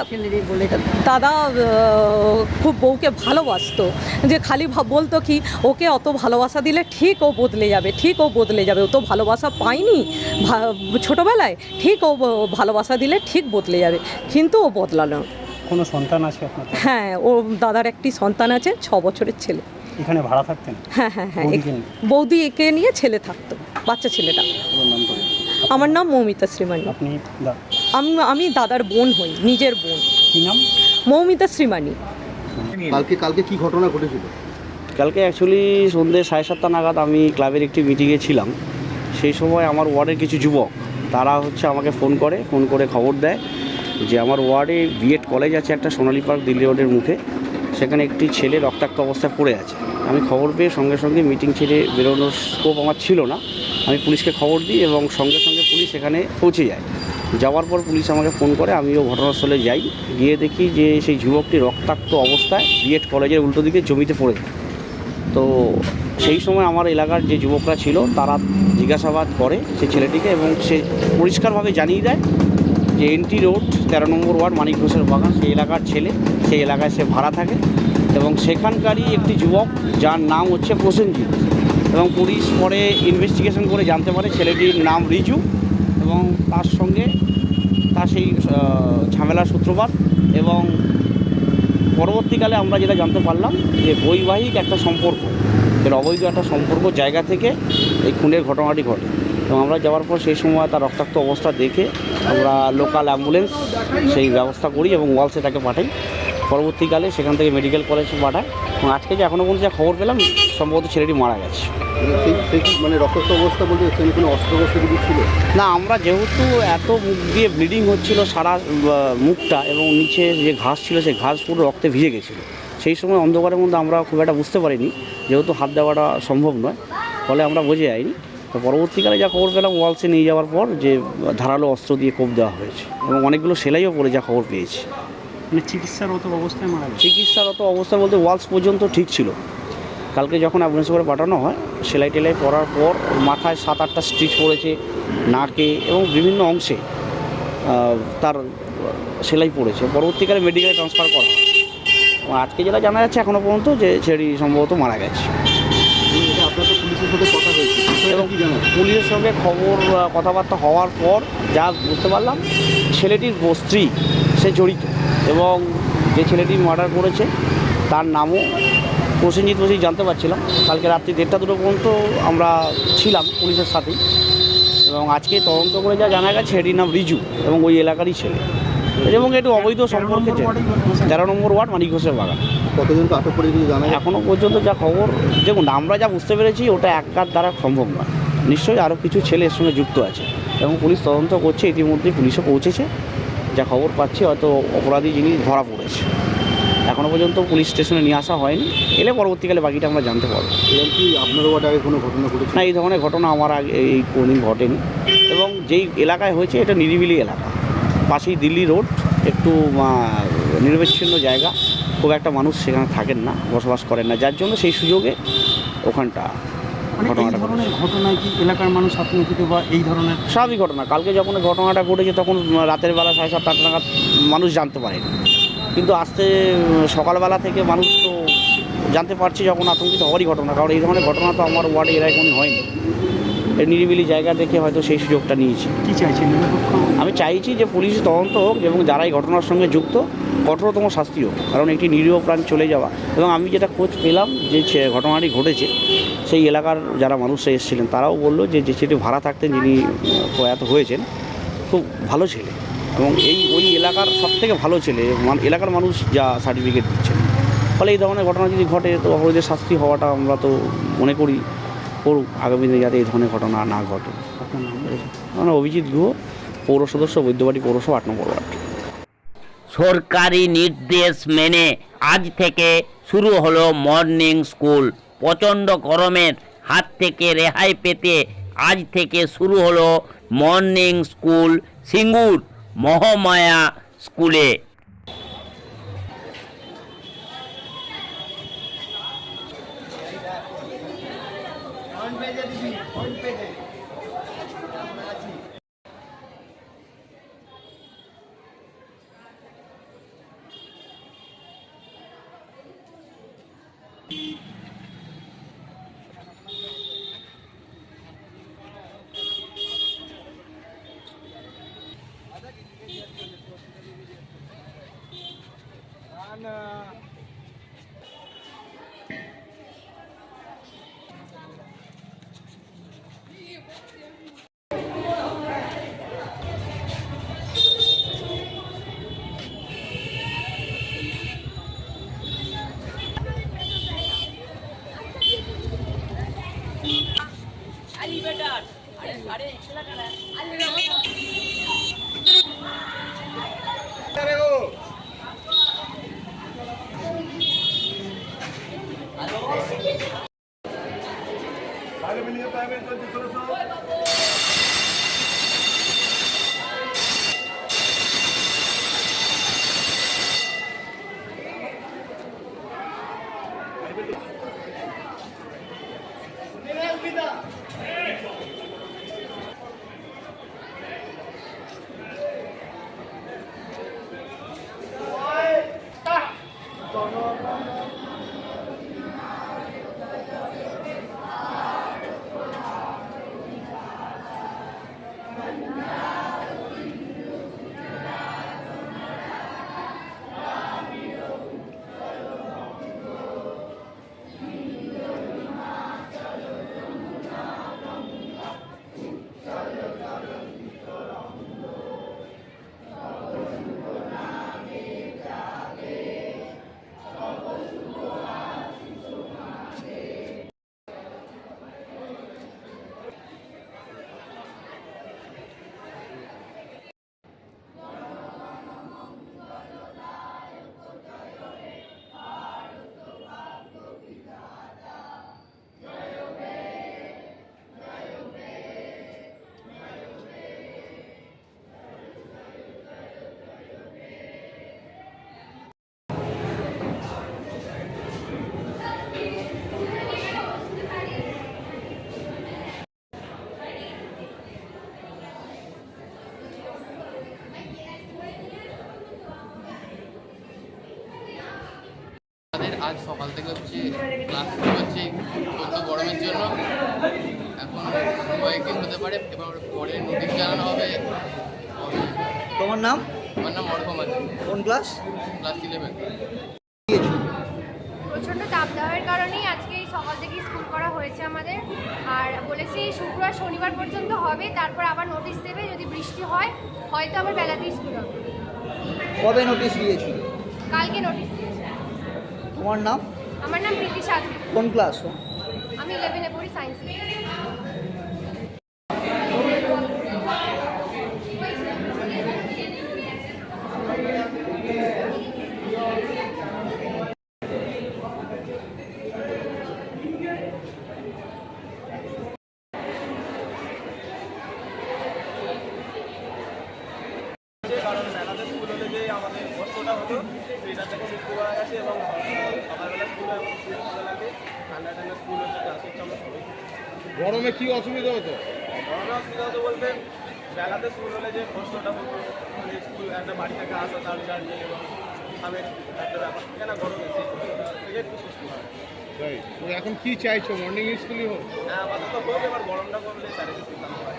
খুব বউকে ভালোবাসতো। যে খালি বলতো কি, ওকে অত ভালোবাসা দিলে ঠিক ও বদলে যাবে। ও তো ভালোবাসা পায়নি ছোটোবেলায়, ঠিক ও ভালোবাসা দিলে ঠিক বদলে যাবে, কিন্তু ও বদলালো। কোনো সন্তান আছে আপনার? হ্যাঁ, ও দাদার একটি সন্তান আছে, 6 বছরের ছেলে। এখানে ভাড়া থাকতেন? হ্যাঁ, বৌদিকে নিয়ে ছেলে থাকতো, বাচ্চা ছেলেটা। আমার নাম মৌমিতা শ্রীমানি। আপনি? আমি দাদার বোন হই, নিজের বোন। কি নাম? মৌমিতা শ্রীমানি। কালকে কি ঘটনা ঘটেছিল? কালকে অ্যাকচুয়ালি সন্ধ্যে 7:30 নাগাদ আমি ক্লাবের একটি মিটিংয়ে ছিলাম। সেই সময় আমার ওয়ার্ডের কিছু যুবক, তারা আমাকে ফোন করে খবর দেয় যে আমার ওয়ার্ডে বিএড কলেজ আছে একটা, সোনালী পার্ক দিল্লি রোডের মুখে। সেখানে একটি ছেলে রক্তাক্ত অবস্থায় পড়ে আছে। আমি খবর পেয়ে সঙ্গে সঙ্গে মিটিং ছেড়ে বেরোনোর স্কোপ আমার ছিল না, আমি পুলিশকে খবর দিই এবং সঙ্গে সঙ্গে পুলিশ এখানে পৌঁছে যায়। যাওয়ার পর পুলিশ আমাকে ফোন করে, আমিও ঘটনাস্থলে যাই। গিয়ে দেখি যে সেই যুবকটি রক্তাক্ত অবস্থায় বিএড কলেজের উল্টো দিকে জমিতে পড়ে যায়। তো সেই সময় আমার এলাকার যে যুবকরা ছিল তারা জিজ্ঞাসাবাদ করে সেই ছেলেটিকে, এবং সে পরিষ্কারভাবে জানিয়ে দেয় যে এনটি রোড 13 নম্বর ওয়ার্ড মানিক ঘোষের বাগান, সেই এলাকার ছেলে, সেই এলাকায় সে ভাড়া থাকে। এবং সেখানকারই একটি যুবক যার নাম হচ্ছে প্রসেনজিৎ, এবং পুলিশ পরে ইনভেস্টিগেশন করে জানতে পারে ছেলেটির নাম রিজু, এবং তার সঙ্গে তার সেই ঝামেলার সূত্রপাত। এবং পরবর্তীকালে আমরা যেটা জানতে পারলাম যে বৈবাহিক একটা সম্পর্ক, এর অবৈধ একটা সম্পর্ক জায়গা থেকে এই খুনের ঘটনাটি ঘটে। এবং আমরা যাওয়ার পর সেই সময় তার রক্তাক্ত অবস্থা দেখে আমরা লোকাল অ্যাম্বুলেন্স সেই ব্যবস্থা করি এবং ওয়ালসে তাকে পাঠাই। পরবর্তীকালে সেখান থেকে মেডিকেল কলেজে পাঠায়, এবং আজকে যে এখনও পর্যন্ত যা খবর পেলাম সম্ভবত ছেলেটি মারা গেছে। মানে রক্তাক্ত অবস্থা বলতে কোনো অস্ত্রশস্ত্র ছিল না? আমরা যেহেতু এত মুখ দিয়ে ব্লিডিং হচ্ছিল সারা মুখটা, এবং নিচে যে ঘাস ছিল সেই ঘাস পুরো রক্তে ভিজে গেছিলো। সেই সময় অন্ধকারের মধ্যে আমরা খুব একটা বুঝতে পারিনি, যেহেতু হাত দেওয়াটা সম্ভব নয়, ফলে আমরা বুঝে যাইনি। তো পরবর্তীকালে যা খবর পেলাম ওয়ালসে নিয়ে যাওয়ার পর যে ধারালো অস্ত্র দিয়ে কোপ দেওয়া হয়েছে, এবং অনেকগুলো সেলাইও পড়ে যা খবর পেয়েছি। মানে চিকিৎসারত অবস্থায় মারা গেছে? চিকিৎসারত অবস্থা বলতে ওয়ালস পর্যন্ত ঠিক ছিল। কালকে যখন অ্যাম্বুলেন্স করে পাঠানো হয়, সেলাই টেলাই পরার পর মাথায় 7-8টা স্টিচ পড়েছে, নাকে এবং বিভিন্ন অংশে তার সেলাই পড়েছে। পরবর্তীকালে মেডিকেলে ট্রান্সফার করা হয়। আজকে যেটা জানা যাচ্ছে এখনও পর্যন্ত যে ছেলেটি সম্ভবত মারা গেছে। এবং পুলিশের সঙ্গে কথাবার্তা হওয়ার পর যা বুঝতে পারলাম, ছেলেটির স্ত্রী সে জড়িত, এবং যে ছেলেটি মার্ডার করেছে তার নামও প্রসেনজিৎ জানতে পারছিলাম। কালকে রাত্রি 1:30-2 পর্যন্ত আমরা ছিলাম পুলিশের সাথেই, এবং আজকে তদন্ত করে যা জানা গেছে এটির নাম রিজু এবং ওই এলাকারই ছেলে এবং একটু অবৈধ সম্পর্কে 13 নম্বর ওয়ার্ড মানিক ঘোষের বাগান। কতজনকে আটক করে কিছু জানা যায়? এখনও পর্যন্ত যা খবর, দেখুন আমরা যা বুঝতে পেরেছি ওটা একার দ্বারা সম্ভব নয়, নিশ্চয়ই আরও কিছু ছেলে এর সঙ্গে যুক্ত আছে এবং পুলিশ তদন্ত করছে। ইতিমধ্যেই পুলিশও পৌঁছেছে, যা খবর পাচ্ছি হয়তো অপরাধী যিনি ধরা পড়েছে। এখনও পর্যন্ত পুলিশ স্টেশনে নিয়ে আসা হয়নি, এলে পরবর্তীকালে বাকিটা আমরা জানতে পারবো। এরকম কি আপনার ওয়ার্ডে আগে কোনো ঘটনা ঘটেছে? না, এই ধরনের ঘটনা আমার আগে এই কোনোদিন ঘটেনি এবং যেই এলাকায় হয়েছে এটা নিরিবিলি এলাকা, পাশেই দিল্লি রোড, একটু নিরবিচ্ছিন্ন জায়গা, খুব একটা মানুষ সেখানে থাকেন না, বসবাস করেন না, যার জন্য সেই সুযোগে ওখানটা ঘটনায় কি এলাকার মানুষ আতঙ্কিত বা এই ধরনের? স্বাভাবিক ঘটনা। কালকে যখন ঘটনাটা ঘটেছে তখন রাতের বেলা 7:30-8 নাগাদ মানুষ জানতে পারেনি, কিন্তু আজকে সকালবেলা থেকে মানুষ তো জানতে পারছে, যখন আতঙ্কিত হওয়ারই ঘটনা। কারণ এই ধরনের ঘটনা তো আমার ওয়ার্ডে এর আগে কোনো হয়নি। এই নিরিবিলি জায়গা দেখে হয়তো সেই সুযোগটা নিয়েছি। কি চাইছেন? আমি চাইছি যে পুলিশ তদন্ত হোক এবং যারা এই ঘটনার সঙ্গে যুক্ত কঠোরতম শাস্তি হোক, কারণ একটি নিরীহ প্রাণ চলে যাওয়া। এবং আমি যেটা খোঁজ পেলাম যে ঘটনাটি ঘটেছে, সেই এলাকার যারা মানুষরা এসেছিলেন তারাও বললো যে ছেলেটি ভাড়া থাকতেন, যিনি প্রয়াত হয়েছেন, খুব ভালো ছেলে এবং ওই এলাকার সবথেকে ভালো ছেলে, এলাকার মানুষ যা সার্টিফিকেট দিচ্ছেন। ফলে এই ধরনের ঘটনা যদি ঘটে তো অপরাধীদের শাস্তি হওয়াটা আমরা তো মনে করি করুক, আগামী দিনে যাতে এই ধরনের ঘটনা না ঘটে। মানে অভিজিৎ গুহ, পৌর সদস্য, বৈদ্যবাড়ি পৌরসভা 8 নম্বর ওয়ার্ড। সরকারি নির্দেশ মেনে আজ থেকে শুরু হলো মর্নিং স্কুল। প্রচণ্ড গরমের হাত থেকে রেহাই পেতে আজ থেকে শুরু হলো মর্নিং স্কুল সিঙ্গুর মহামায়া স্কুলে। আজ সকাল থেকে হচ্ছে ক্লাস শুরু হচ্ছে প্রচণ্ড গরমের জন্য। এখন কয়েকদিন হতে পারে, এবার পরে নোটিশ জানানো হবে। তোমার নাম? আমার নাম অর্ঘম আছে। কোন ক্লাস? ক্লাস 11। প্রচণ্ড তাপ দেওয়ার কারণেই আজকে এই সকাল থেকে স্কুল করা হয়েছে আমাদের, আর বলেছে শুক্রবার শনিবার পর্যন্ত হবে, তারপর আবার নোটিশ দেবে, যদি বৃষ্টি হয় হয়তো আবার বেলাতেই স্কুল হবে। কবে নোটিশ দিয়েছিল? কালকে নোটিশ দিয়েছে। তোমার নাম? আমার নাম প্রীতি সাথী। কোন ক্লাস? আমি 11-এ পড়ি, সায়েন্স। কারণ মেলাতে স্কুল হলে যে আমাদের কষ্টটা হতো সেটা থেকে মুক্তি পাওয়া গেছে, এবং সকালবেলা স্কুল হয় ভালো লাগে, ঠান্ডা ঠান্ডা স্কুল হচ্ছে, ক্লাস হচ্ছে, আমরা সবাই। গরমে কি অসুবিধা হতো? গরমে অসুবিধা হতো বলতে মেলাতে স্কুল হলে যে কষ্টটা হতো, মানে স্কুল একটা বাড়ি থেকে আসা, তার জার্নি এবং খাবেন একটা ব্যাপার, কেন গরমে সেই থেকে একটু সুস্থ হয়। তাই তো এখন কি চাইছো? মর্নিং স্কুলই হোক? হ্যাঁ, আপাতত হোক, এবার গরমটা কমলে স্যারের সিদ্ধান্ত হয়।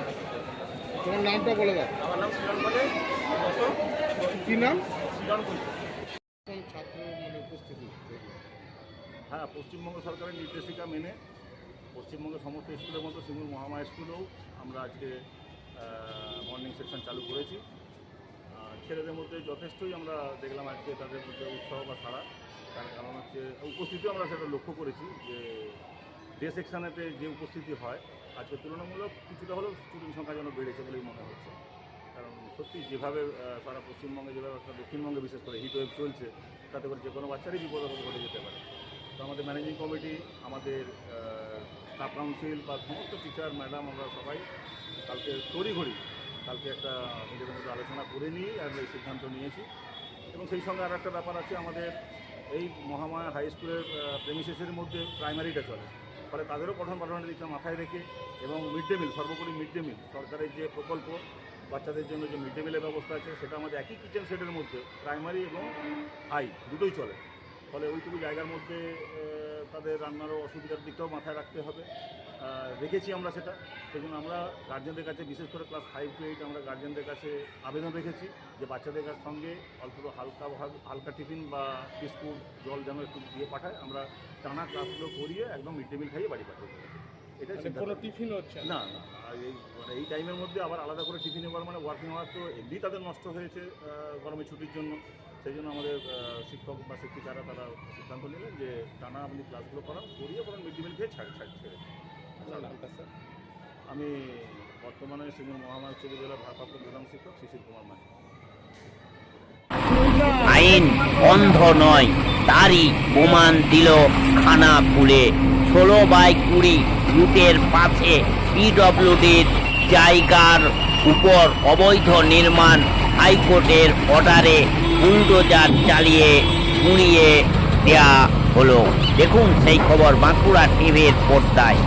তোমার নামটা বলে দাও। আমার নাম সৃজন বলে। কি নাম? সৃজন বলে। ছাত্র উপস্থিতি। হ্যাঁ, পশ্চিমবঙ্গ সরকারের নির্দেশিকা মেনে পশ্চিমবঙ্গের সমস্ত স্কুলের মতো সিঙ্গুর মহামায়া স্কুলেও আমরা আজকে মর্নিং সেকশন চালু করেছি। ছেলেদের মধ্যে যথেষ্টই আমরা দেখলাম আজকে তাদের মধ্যে উৎসাহ বা সাড়া, তার কারণ হচ্ছে উপস্থিতিও আমরা সেটা লক্ষ্য করেছি যে ডে সেকশানেতে যে উপস্থিতি হয় আজকে তুলনামূলক কিছুটা হলেও স্টুডেন্ট সংখ্যা যেন বেড়েছে বলেই মনে হচ্ছে। কারণ সত্যি যেভাবে সারা পশ্চিমবঙ্গে যেভাবে একটা দক্ষিণবঙ্গে বিশেষ করে হিট ওয়েভ চলছে, তাতে করে যে কোনো বাচ্চারই বিপদ আপদ ঘটে যেতে পারে। তো আমাদের ম্যানেজিং কমিটি, আমাদের স্টাফ কাউন্সিল বা সমস্ত টিচার ম্যাডাম, আমরা সবাই কালকে তড়িঘড়ি কালকে একটা নিজেদের মধ্যে আলোচনা করে নিয়ে আর এই সিদ্ধান্ত নিয়েছি। এবং সেই সঙ্গে আর একটা ব্যাপার আছে, আমাদের এই মহামায়া হাই স্কুলের প্রেমিসেসের মধ্যে প্রাইমারিটা চলে, ফলে তাদেরও পঠন পাঠনের দিকটা মাথায় রেখে এবং মিড ডে মিল, সর্বোপরি মিড ডে মিল সরকারের যে প্রকল্প বাচ্চাদের জন্য যে মিড ডে মিলের ব্যবস্থা আছে, সেটা আমাদের একই কিচেন সেটের মধ্যে প্রাইমারি এবং হাই দুটোই চলে। ফলে ওইটুকু জায়গার মধ্যে তাদের রান্নারও অসুবিধার দিকটাও মাথায় রাখতে হবে, রেখেছি আমরা সেটা। সেই জন্য আমরা গার্জেনদের কাছে, বিশেষ করে ক্লাস 5 to 8 আমরা গার্জেনদের কাছে আবেদন রেখেছি যে বাচ্চাদের কাছ সঙ্গে অল্প হালকা টিফিন বা বিস্কুট জল যেন একটু দিয়ে পাঠায়, আমরা টানা ক্লাসগুলো করিয়ে একদম মিড ডে মিল খাইয়ে বাড়ি পাঠিয়ে দেবো। এটা কোনো টিফিন হচ্ছে না, না। আর এই টাইমের মধ্যে আবার আলাদা করে টিফিন নেওয়ার মানে ওয়ার্কিং আওয়ার তো এমনি তাদের নষ্ট হয়েছে গরমে ছুটির জন্য। সেই জন্য আমাদের শিক্ষক বা শিক্ষিকারা তারা সিদ্ধান্ত নিলেন যে টানা আপনি ক্লাসগুলো করিয়ে বরং মিড ডে মিল খেয়ে ছেড়ে। স্যার, আমি বর্তমানে সিঙ্গুর মহামায়া উচ্চ বিদ্যালয়ের ভারপ্রাপ্ত প্রধান শিক্ষক শিশির কুমার মাই। আইন অন্ধ নয়, তারই প্রমাণ দিল খানাকুলে। 16/20 রুটের পাশে পিডব্লিউডির জায়গার উপর অবৈধ নির্মাণ হাইকোর্টের অর্ডারে বুলডোজার চালিয়ে গুঁড়িয়ে দেয়া হলো। দেখুন সেই খবর বাঁকুড়া টিভির পর্দায়।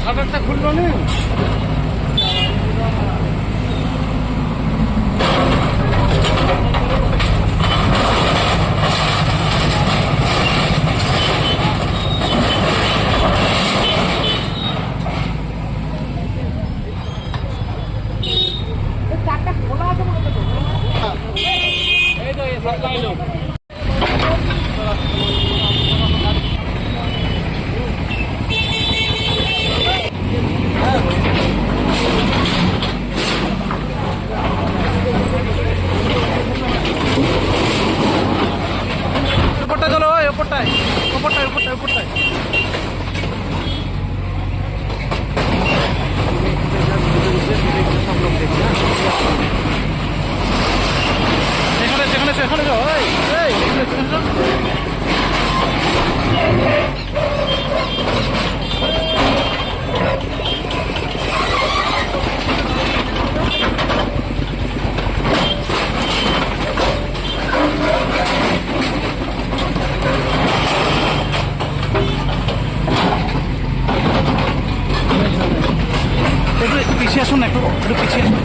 শাটারটা খুললো না। পিছিয়ে আসুন, একটু পিছিয়ে আসুন।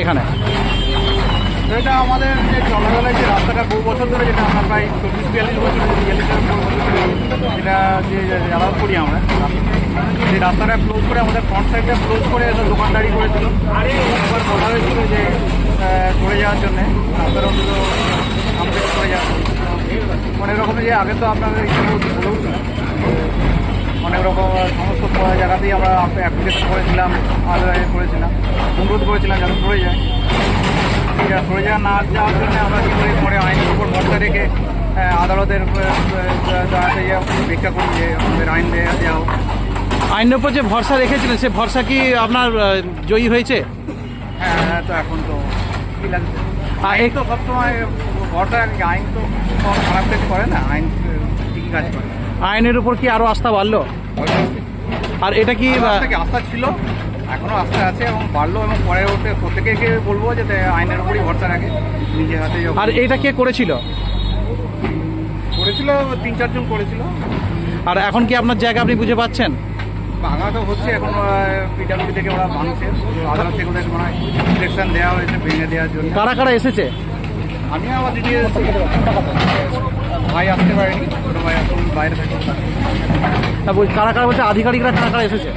এখানে এটা আমাদের যে চলাচলের যে রাস্তাটা বহু বছর ধরে, যেটা আমরা প্রায় 40-42 বছর, 42 এটা যে জ্বালাও করি আমরা, সেই রাস্তাটা ক্লোজ করে আমাদের ফ্রন্ট সাইডটা ক্লোজ করে দোকানদারি করেছিল। একবার বলা হয়েছিল যে করে যাওয়ার জন্যে রাস্তাটা অন্তত কমপ্লিট করে যাওয়া। অনেক রকমের যে আগে তো আপনাদের অনেক রকম সমস্ত জায়গাতেই আমরা অ্যাপ্লিকেশন করেছিলাম, করেছিলাম, অনুরোধ করেছিলাম যাতে সরে যায়। সরে যাওয়া না যাওয়ার জন্য আমরা কী করি, পরে আইনের উপর ভরসা রেখে আদালতের ভিক্ষা করি যে আমাদের আইন দেওয়া হোক। আইনের উপর যে ভরসা রেখেছিলেন, সে ভরসা কি আপনার জয়ী হয়েছে? হ্যাঁ, তো এখন তো কী লাগছে, আইন তো সবসময় ভরসা, আইন তো খারাপ কাজ করে না, আইন ঠিকই কাজ করে। আইনের উপর কি আরও আস্থা বাড়লো? আর এটা কি আস্থা ছিল, এখনো আস্থা আছে এবং বাড়লো, এবং পরে ওঠে প্রত্যেকে বলবো যে আইনের উপরই ভরসা রাখে নিজের হাতে। আর এটা কে করেছিল? 3-4 জন করেছিল। আর এখন কি আপনার জায়গা আপনি বুঝে পাচ্ছেন? ভাঙা তো হচ্ছে, এখন পিডাব্লিউডি থেকে ওরা ভাঙছে, আদালত থেকে ওদের মনে হয় ইলেকশন দেওয়া হয়েছে ভেঙে দেওয়ার জন্য। কারা কারা এসেছে? আমি আমার দিদি ভাই আসতে পারিনি, ছোটো ভাই এখন বাইরে থাকে। কারা কারা বলছে, আধিকারিকরা কারা কারা এসেছে?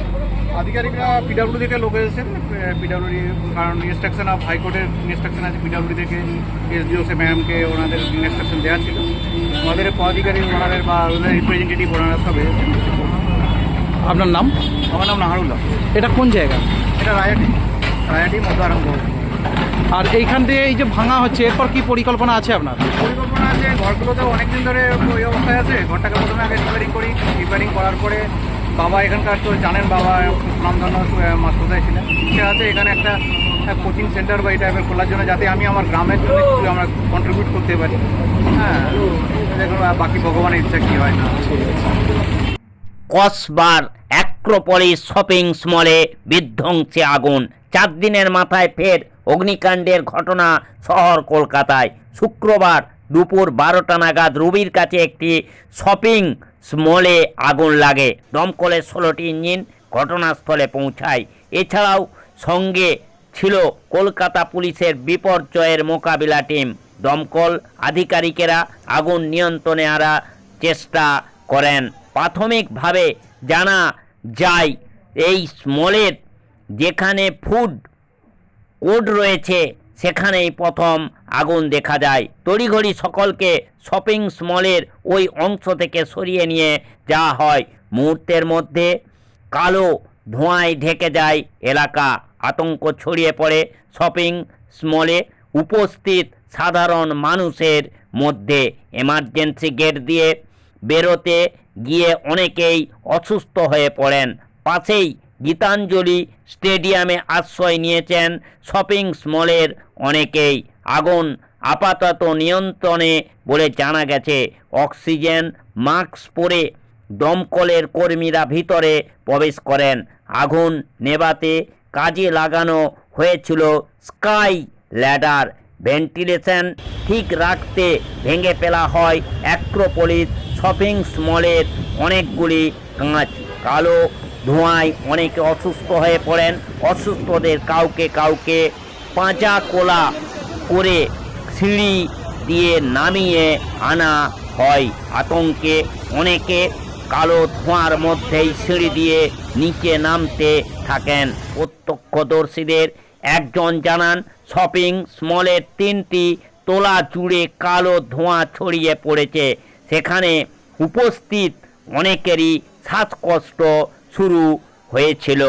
আধিকারিকরা পিডাব্লিউডি থেকে লোক এসেছেন, পিডাব্লিউডি কারণ ইনস্ট্রাকশন অফ হাইকোর্টের ইনস্ট্রাকশন আছে পিডাব্লিউডি থেকে, এসডিও সে ম্যামকে ওনাদের ইনস্ট্রাকশন দেওয়া ছিল, ওনাদের পদাধিকারী ওনাদের বা ওনাদের রিপ্রেজেন্টেটিভ ওনারা সব এসেছেন। আপনার নাম? আমার নাম নাহারুল্লাহ। এটা কোন জায়গা? এটা রায়াটি মধ্যআরম্ভ। আর এইখান থেকে এই যে ভাঙা হচ্ছে, এরপর কি পরিকল্পনা আছে আপনার? পরিকল্পনা আছে, ঘরগুলো তো অনেকদিন ধরে ওই অবস্থায় আছে, ঘরটাকে প্রথমে আগে রিপেয়ারিং করার পরে বাবা এখানকার তো জানেন, বাবা সুনামধন্য মাস্টারমশাই ছিলেন, ইচ্ছা আছে এখানে একটা কোচিং সেন্টার বা এই টাইপের খোলার জন্য, যাতে আমি আমার গ্রামের জন্য কিছু আমরা কন্ট্রিবিউট করতে পারি। হ্যাঁ, দেখুন বাকি ভগবানের ইচ্ছা কী হয় না। কসবার অ্যাক্রোপলিস শপিং মলে বিধ্বংসে আগুন। 4 দিনের মাথায় ফের অগ্নিকাণ্ডের ঘটনা শহর কলকাতায়। শুক্রবার দুপুর 12টা নাগাদ রবির কাছে একটি শপিং মলে আগুন লাগে। দমকলের 16টি ইঞ্জিন ঘটনাস্থলে পৌঁছায়। এছাড়াও সঙ্গে ছিল কলকাতা পুলিশের বিপর্যয়ের মোকাবিলা টিম। দমকল আধিকারিকেরা আগুন নিয়ন্ত্রণে আনার চেষ্টা করেন। প্রাথমিকভাবে জানা যায় এই মলের যেখানে ফুড কোড রয়েছে সেখানেই প্রথম আগুন দেখা যায়। তড়িঘড়ি সকলকে শপিং মলের ওই অংশ থেকে সরিয়ে নিয়ে যাওয়া হয়। মুহূর্তের মধ্যে কালো ধোঁয়ায় ঢেকে যায় এলাকা। আতঙ্ক ছড়িয়ে পড়ে শপিং মলে উপস্থিত সাধারণ মানুষের মধ্যে। এমার্জেন্সি গেট দিয়ে বেরোতে গিয়ে অনেকেই অসুস্থ হয়ে পড়েন। পাশেই গীতাঞ্জলি স্টেডিয়ামে আশ্রয় নিয়েছেন শপিং মলের অনেকেই। আগুন আপাতত নিয়ন্ত্রণে বলে জানা গেছে। অক্সিজেন মাস্ক পরে দমকলের কর্মীরা ভিতরে প্রবেশ করেন। আগুন নেভাতে কাজে লাগানো হয়েছিল স্কাই ল্যাডার। ভেন্টিলেশন ঠিক রাখতে ভেঙে ফেলা হয় অ্যাক্রোপলিস শপিং মলের অনেকগুলি কাঁচ। কালো ধোঁয়ায় অনেকে অসুস্থ হয়ে পড়েন। অসুস্থদের কাউকে পাঁজা কোলা করে সিঁড়ি দিয়ে নামিয়ে আনা হয়। আতঙ্কে অনেকে কালো ধোঁয়ার মধ্যেই সিঁড়ি দিয়ে নিচে নামতে থাকেন। প্রত্যক্ষদর্শীদের একজন জানান, শপিং মলের 3টি তোলা জুড়ে কালো ধোঁয়া ছড়িয়ে পড়েছে। সেখানে উপস্থিত অনেকেরই শ্বাসকষ্ট শুরু হয়েছিল।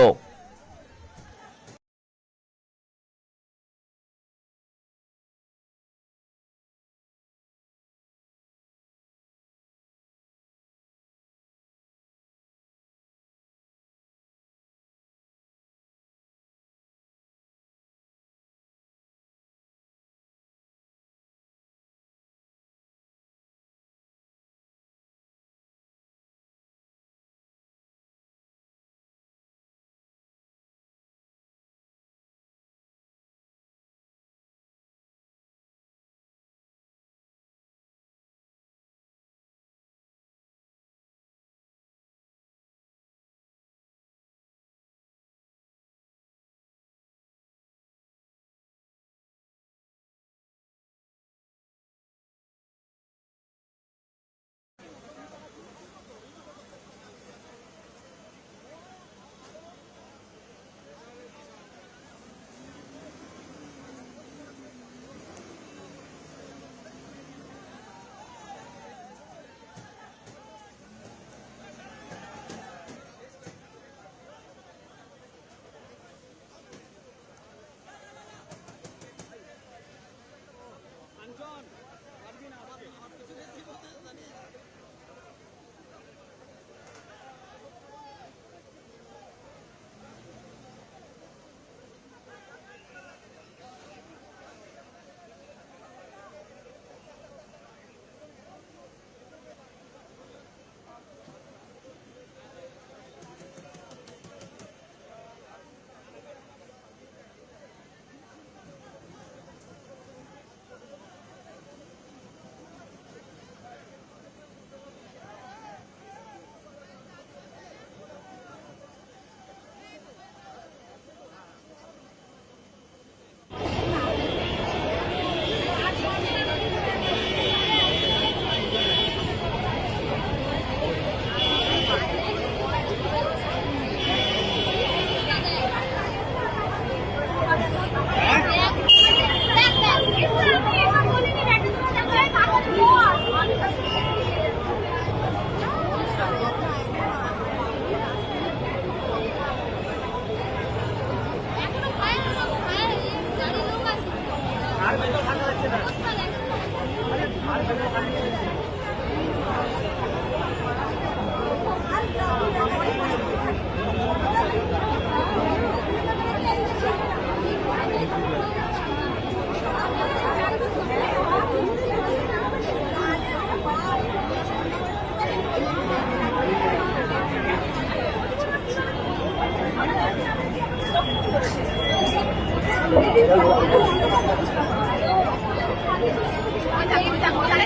আচ্ছা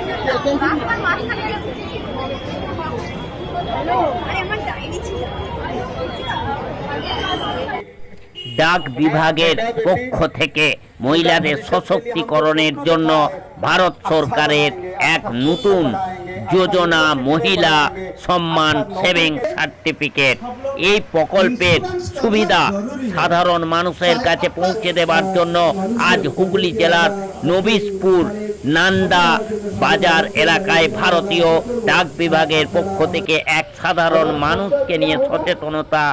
ডাক বিভাগের পক্ষ থেকে মহিলাদের সশক্তিকরণের জন্য ভারত সরকারের এক নতুন যোজনা মহিলা সম্মান সেভিংস সার্টিফিকেট। এই প্রকল্পের সুবিধা সাধারণ মানুষের কাছে পৌঁছে দেওয়ার জন্য আজ হুগলি জেলার নবিশপুর নান্দা বাজার এলাকায় ভারতীয় ডাক বিভাগের পক্ষ থেকে এক সাধারণ মানুষকে নিয়ে সচেতনতা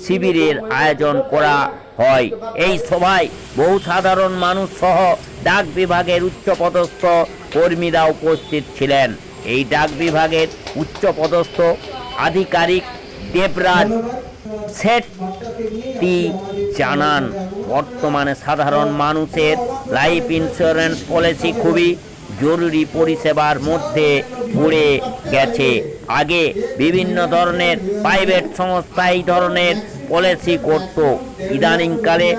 শিবিরের আয়োজন করা হয়। এই সভায় বহু সাধারণ মানুষ সহ ডাক বিভাগের উচ্চপদস্থ কর্মীরা উপস্থিত ছিলেন। এই ডাক বিভাগের উচ্চপদস্থ আধিকারিক দেবরাজ শেট্টি জানান, বর্তমানে সাধারণ মানুষের লাইফ ইন্স্যুরেন্স পলিসি খুবই জরুরি পরিষেবার মধ্যে পড়ে গেছে। আগে বিভিন্ন ধরনের প্রাইভেট সংস্থা এই ধরনের পলিসি করত। ইদানিংকালে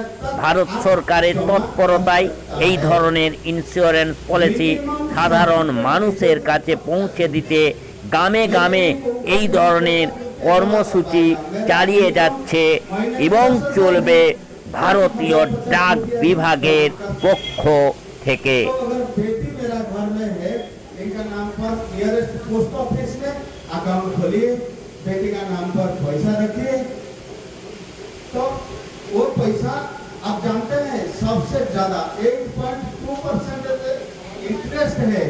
ভারত সরকারের তৎপরতায় এই ধরনের ইন্স্যুরেন্স পলিসি সাধারণ মানুষের কাছে পৌঁছে দিতে গ্রামে গ্রামে এই ধরনের কর্মসূচি চালিয়ে যাচ্ছে এবং চলবে ভারতীয় ডাক বিভাগের পক্ষ থেকে। इनका नाम पर नियरेस्ट पोस्ट ऑफिस में अकाउंट खोलिए, बेटी का नाम पर पैसा रखिए, तो वो पैसा आप जानते हैं सबसे ज्यादा 8.2% इंटरेस्ट है।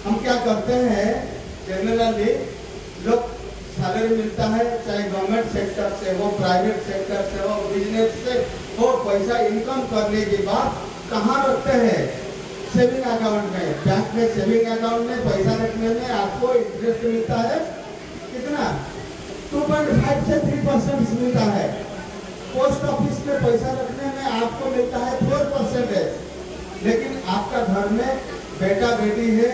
हम क्या करते हैं, जनरली लोग सैलरी मिलता है, चाहे गवर्नमेंट सेक्टर से हो, प्राइवेट सेक्टर से हो, बिजनेस से हो, पैसा इनकम करने के बाद कहाँ रखते हैं? सेविंग अकाउंट में। बैंक में सेविंग अकाउंट में पैसा रखने में आपको इंटरेस्ट मिलता है कितना? 2.5 से 3% मिलता है। पोस्ट ऑफिस में पैसा रखने में आपको मिलता है 4%। लेकिन आपका घर में बेटा बेटी है,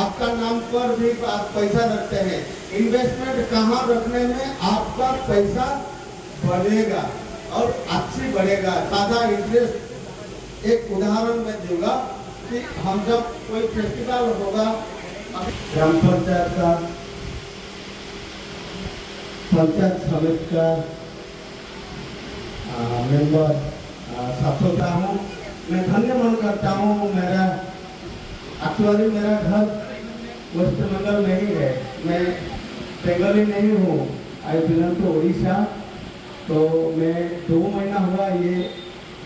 आपका नाम पर भी आप पैसा रखते हैं। इन्वेस्टमेंट कहाँ रखने में आपका पैसा बढ़ेगा और अच्छी बढ़ेगा, ज्यादा इंटरेस्ट। एक उदाहरण मैं दूंगा कि हम जब कोई फेस्टिवल होगा, ग्राम पंचायत का, पंचायत समिति का मेंबर साफ होता हूँ, मैं धन्य मन करता हूँ। मेरा एक्चुअली मेरा घर वेस्ट बंगाल नहीं है, मैं बंगाली नहीं हूँ, आई बिलोंग टू उड़ीसा। तो मैं 2 महीना हुआ ये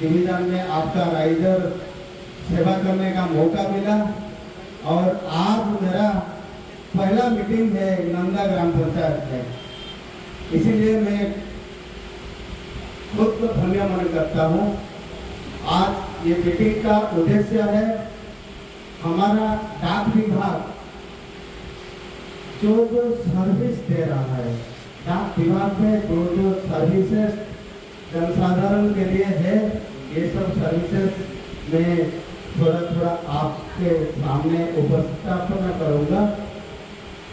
डिवीजन में आपका राइडर सेवा करने का मौका मिला और आज मेरा पहला मीटिंग है नंदा ग्राम पंचायत में, इसीलिए मैं खुद को धन्य मन करता हूँ। आज ये मीटिंग का उद्देश्य है हमारा डाक विभाग जो सर्विस दे रहा है, डाक विभाग में जो सर्विसेज जनसाधारण के लिए है, ये सब सर्विसेज में थोड़ा थोड़ा आपके सामने उपस्थापन करूंगा।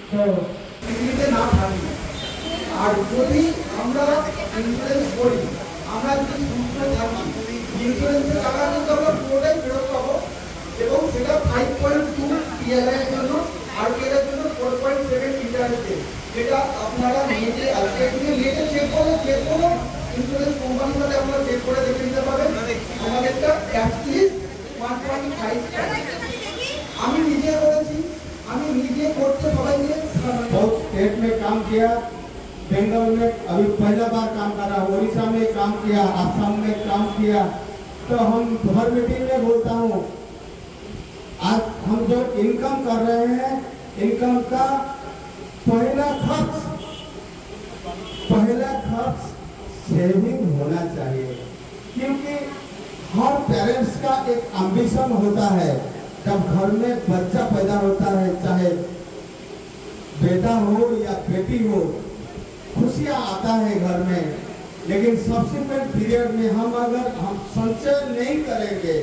तो ना থাকি আর যদি আমরা ইন্স্যুরেন্স করি, আমরা যদি সুস্থ থাকি, ইন্স্যুরেন্সের টাকা কিন্তু আমরা পুরোটাই ফেরত পাবো এবং সেটা 5.2 পিএলআই এর জন্য আর এর জন্য 4.7 ইন্টারেস্টে, যেটা আপনারা নিজে আজকে নিজে চেক করে যে কোনো ইন্স্যুরেন্স কোম্পানির সাথে আপনারা চেক করে দেখে নিতে পারবেন। আমাদেরটা অ্যাটলিস্ট 1.5 আমি নিজে করেছি, আমি নিজে করতে সবাই নিয়ে बहुत स्टेट में काम किया, बंगाल में अभी पहला बार काम कर रहा हूँ, उड़ीसा में काम किया, आसाम में काम किया। तो हम हर मीटिंग में बोलता हूँ, आज हम जो इनकम कर रहे हैं, इनकम का पहला खर्च सेविंग होना चाहिए, क्योंकि हर पेरेंट्स का एक एम्बिशन होता है। जब घर में बच्चा पैदा होता है, चाहे बेटा हो या बेटी हो, खुशियाँ आता है घर में। लेकिन सब्सिक्वेंट पीरियड में हम संचय नहीं करेंगे,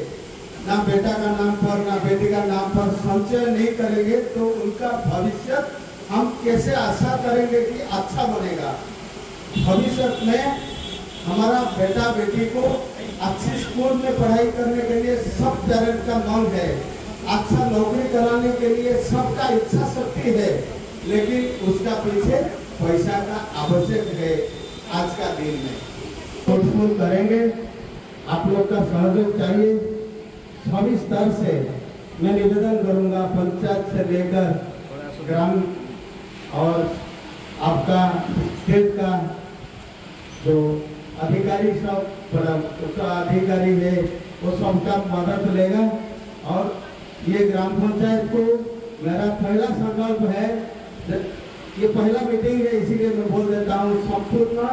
ना बेटा का नाम पर ना बेटी का नाम पर संचय नहीं करेंगे, तो उनका भविष्य हम कैसे आशा करेंगे कि अच्छा बनेगा। भविष्य में हमारा बेटा बेटी को अच्छी स्कूल में पढ़ाई करने के लिए सब पेरेंट का मांग है, अच्छा नौकरी कराने के लिए सबका इच्छा शक्ति है, लेकिन उसका पीछे पैसा का आवश्यक है। आज का दिन में फोर्सफुल करेंगे, आप लोग का सहयोग चाहिए सभी स्तर से। मैं निवेदन करूंगा पंचायत से लेकर ग्राम और आपका स्टेट का जो अधिकारी सब बड़ा अधिकारी है वो सबका मदद लेगा। और ये ग्राम पंचायत को मेरा पहला संकल्प है, ये पहला मीटिंग है इसीलिए मैं बोल देता हूँ, संपूर्ण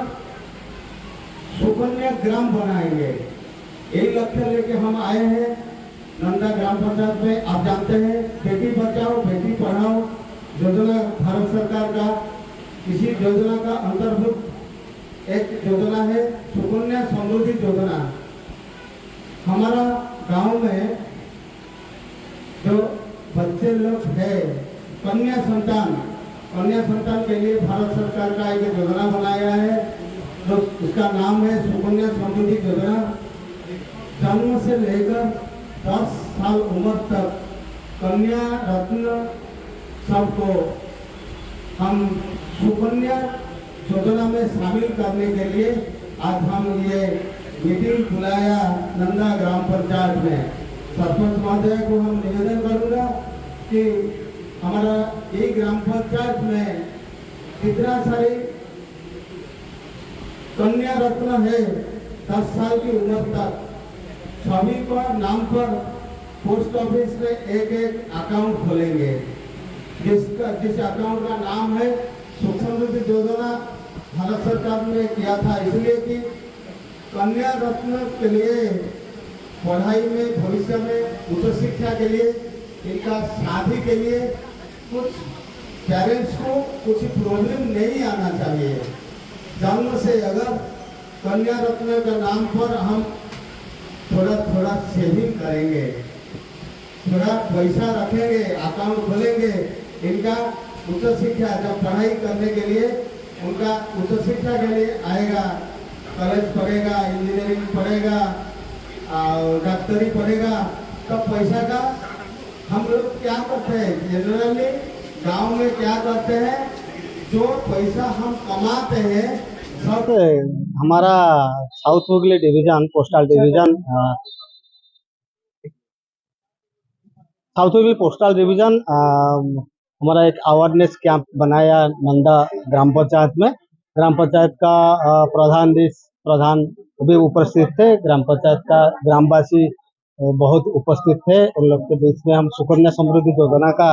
सुकन्या ग्राम बनाएंगे। यही लक्ष्य लेके हम आए हैं नंदा ग्राम पंचायत में। आप जानते हैं बेटी बचाओ बेटी पढ़ाओ योजना भारत सरकार का, इसी योजना का अंतर्भुत एक योजना है सुकन्या समृद्धि योजना। हमारा गांव में जो बच्चे लोग है कन्या संतान के लिए भारत सरकार का एक योजना बनाया है, तो उसका नाम है सुकन्या समृद्धि योजना। जन्म से लेकर 10 साल उम्र तक कन्या रत्न सबको हम सुकन्या योजना में शामिल करने के लिए आज हम ये मीटिंग बुलाया नंदा ग्राम पंचायत में। सरपंच महोदय को हम निवेदन करूंगा कि हमारा ये ग्राम पंचायत में कितना सारी कन्या रत्न है 10 साल की उम्र तक, सभी का नाम पर पोस्ट ऑफिस में एक अकाउंट खोलेंगे, जिस अकाउंट का नाम है सुख समृद्धि योजना। भारत सरकार ने किया था इसलिए कि कन्या रत्न के लिए पढ़ाई में भविष्य में उच्च शिक्षा के लिए इनका शादी के लिए कुछ पेरेंट्स को कुछ प्रॉब्लम नहीं आना चाहिए। जन्म से अगर कन्या रत्न के नाम पर हम थोड़ा सेविंग करेंगे, थोड़ा पैसा रखेंगे, अकाउंट खोलेंगे, इनका उच्च शिक्षा जब पढ़ाई करने के लिए उनका उच्च शिक्षा के लिए आएगा, कॉलेज पढ़ेगा, इंजीनियरिंग पढ़ेगा, डॉक्टरी पढ़ेगा, तब पैसा का हम लोग क्या करते हैं जनरली गांव में क्या करते हैं, जो पैसा हम कमाते हैं सब हमारा south Hooghly division postal division south Hooghly postal division हमारा एक अवेयरनेस कैंप बनाया नंदा ग्राम पंचायत में। ग्राम पंचायत का प्रधान भी उपस्थित थे, ग्राम पंचायत का ग्रामवासी बहुत उपस्थित थे। उन लोग के बीच में हम सुकन्या समृद्धि योजना का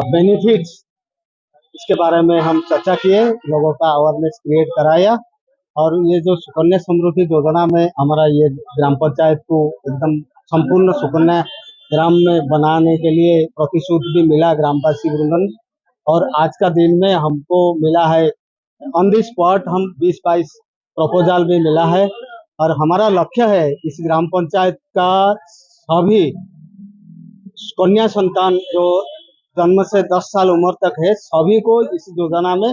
बेनिफिट्स इसके बारे में हम चर्चा किए, लोगों का अवेयरनेस क्रिएट कराया। और ये जो सुकन्या समृद्धि योजना में हमारा ये ग्राम पंचायत को एकदम संपूर्ण सुकन्या ग्राम में बनाने के लिए प्रतिशुद्ध भी मिला ग्रामवासी वृंदन। और आज का दिन में हमको मिला है ऑन द स्पॉट हम 20-22 प्रपोजल भी मिला है। और हमारा लक्ष्य है इस ग्राम पंचायत का सभी कन्या संतान जो जन्म से 10 साल उम्र तक है सभी को इस योजना में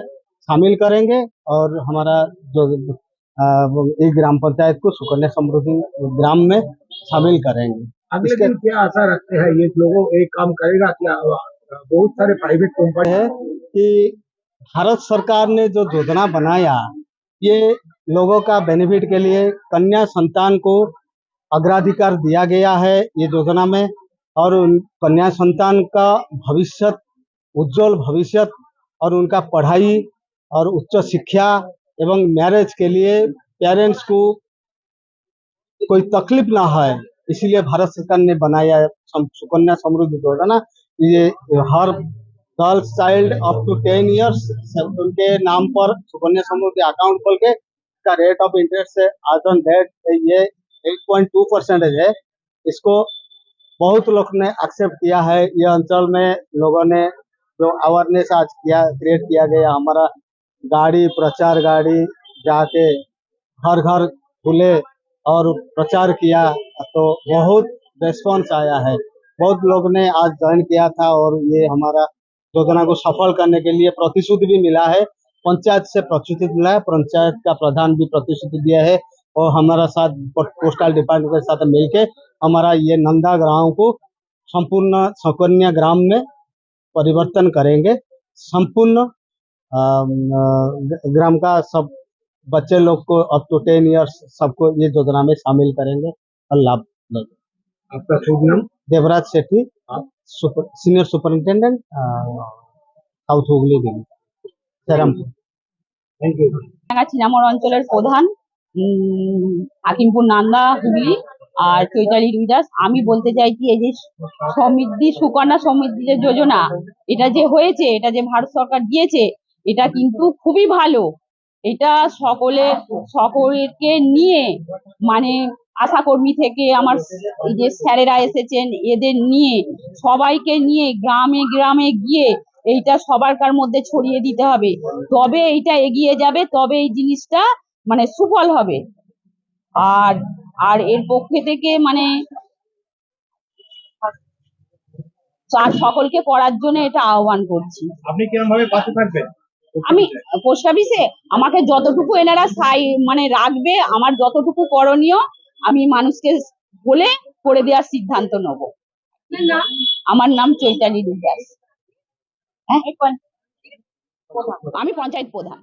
शामिल करेंगे और हमारा जो एक ग्राम पंचायत को सुकन्या समृद्धि ग्राम में शामिल करेंगे। अगले दिन क्या आशा रखते हैं ये लोगों एक काम करेगा क्या? बहुत सारे प्राइवेट कंपनी है कि भारत सरकार ने जो योजना बनाया ये लोगों का बेनिफिट के लिए कन्या संतान को अग्राधिकार दिया गया है ये योजना में। और उन कन्या संतान का भविष्य उज्जवल भविष्य और उनका पढ़ाई और उच्च शिक्षा एवं मैरिज के लिए पेरेंट्स को कोई तकलीफ ना है, इसीलिए भारत सरकार ने बनाया सुकन्या समृद्धि योजना। ये हर girls child up to 10 years उनके नाम पर सुकन्या समृद्धि अकाउंट खोल के इसका रेट ऑफ इंटरेस्ट है आज ऑन डेट ये 8.2% है। इसको बहुत लोग ने एक्सेप्ट किया है। ये अंचल में लोगों ने जो अवेयरनेस आज क्रिएट किया गया, हमारा गाड़ी प्रचार गाड़ी जाके घर घर खुले और प्रचार किया तो बहुत रेस्पॉन्स आया है। बहुत लोग ने आज ज्वाइन किया था और ये हमारा योजना को सफल करने के लिए प्रतिश्रुति भी मिला है। पंचायत से प्रतिश्रुति मिला है, पंचायत का प्रधान भी प्रतिश्रुति दिया है और हमारा साथ पोस्टल डिपार्टमेंट के साथ मिलके हमारा ये नंदा गांव को संपूर्ण सकन्या ग्राम में परिवर्तन करेंगे। संपूर्ण ग्राम का सब बच्चे लोग को अप टू 10 ईयर्स सबको ये योजना में शामिल करेंगे और लाभ लेंगे। आपका शुभ नाम? Devraj Sethi, senior superintendent south Hooghly division, Srirampur. Thank you. ছিনামর অঞ্চলের প্রধান হাকিমপুর নান্দা হুগলি আর চৈতালি রুইদাস। আমি বলতে চাইছি এই যে সমৃদ্ধি সুকন্যা সমৃদ্ধি যে যোজনা এটা যে হয়েছে, এটা যে ভারত সরকার দিয়েছে, এটা কিন্তু খুবই ভালো। এটা সকলকে নিয়ে মানে আশাকর্মী থেকে আমার এই যে স্যারেরা এসেছেন এদের নিয়ে সবাইকে নিয়ে গ্রামে গ্রামে গিয়ে এইটা সবার মধ্যে ছড়িয়ে দিতে হবে, তবে এইটা এগিয়ে যাবে, তবে এই জিনিসটা মানে সুফল হবে। আর আর এর পক্ষে থেকে মানে সকলকে করার জন্য এটা আহ্বান করছি। আপনি কিরকম ভাবে পাশে থাকবেন? আমি পোস্ট অফিসে আমাকে যতটুকু এনারা মানে রাখবে, আমার যতটুকু করণীয় আমি মানুষকে বলে করে দেওয়ার সিদ্ধান্ত নেব। আমার নাম চৈতালি দাস। হ্যাঁ, আমি পঞ্চায়েত প্রধান।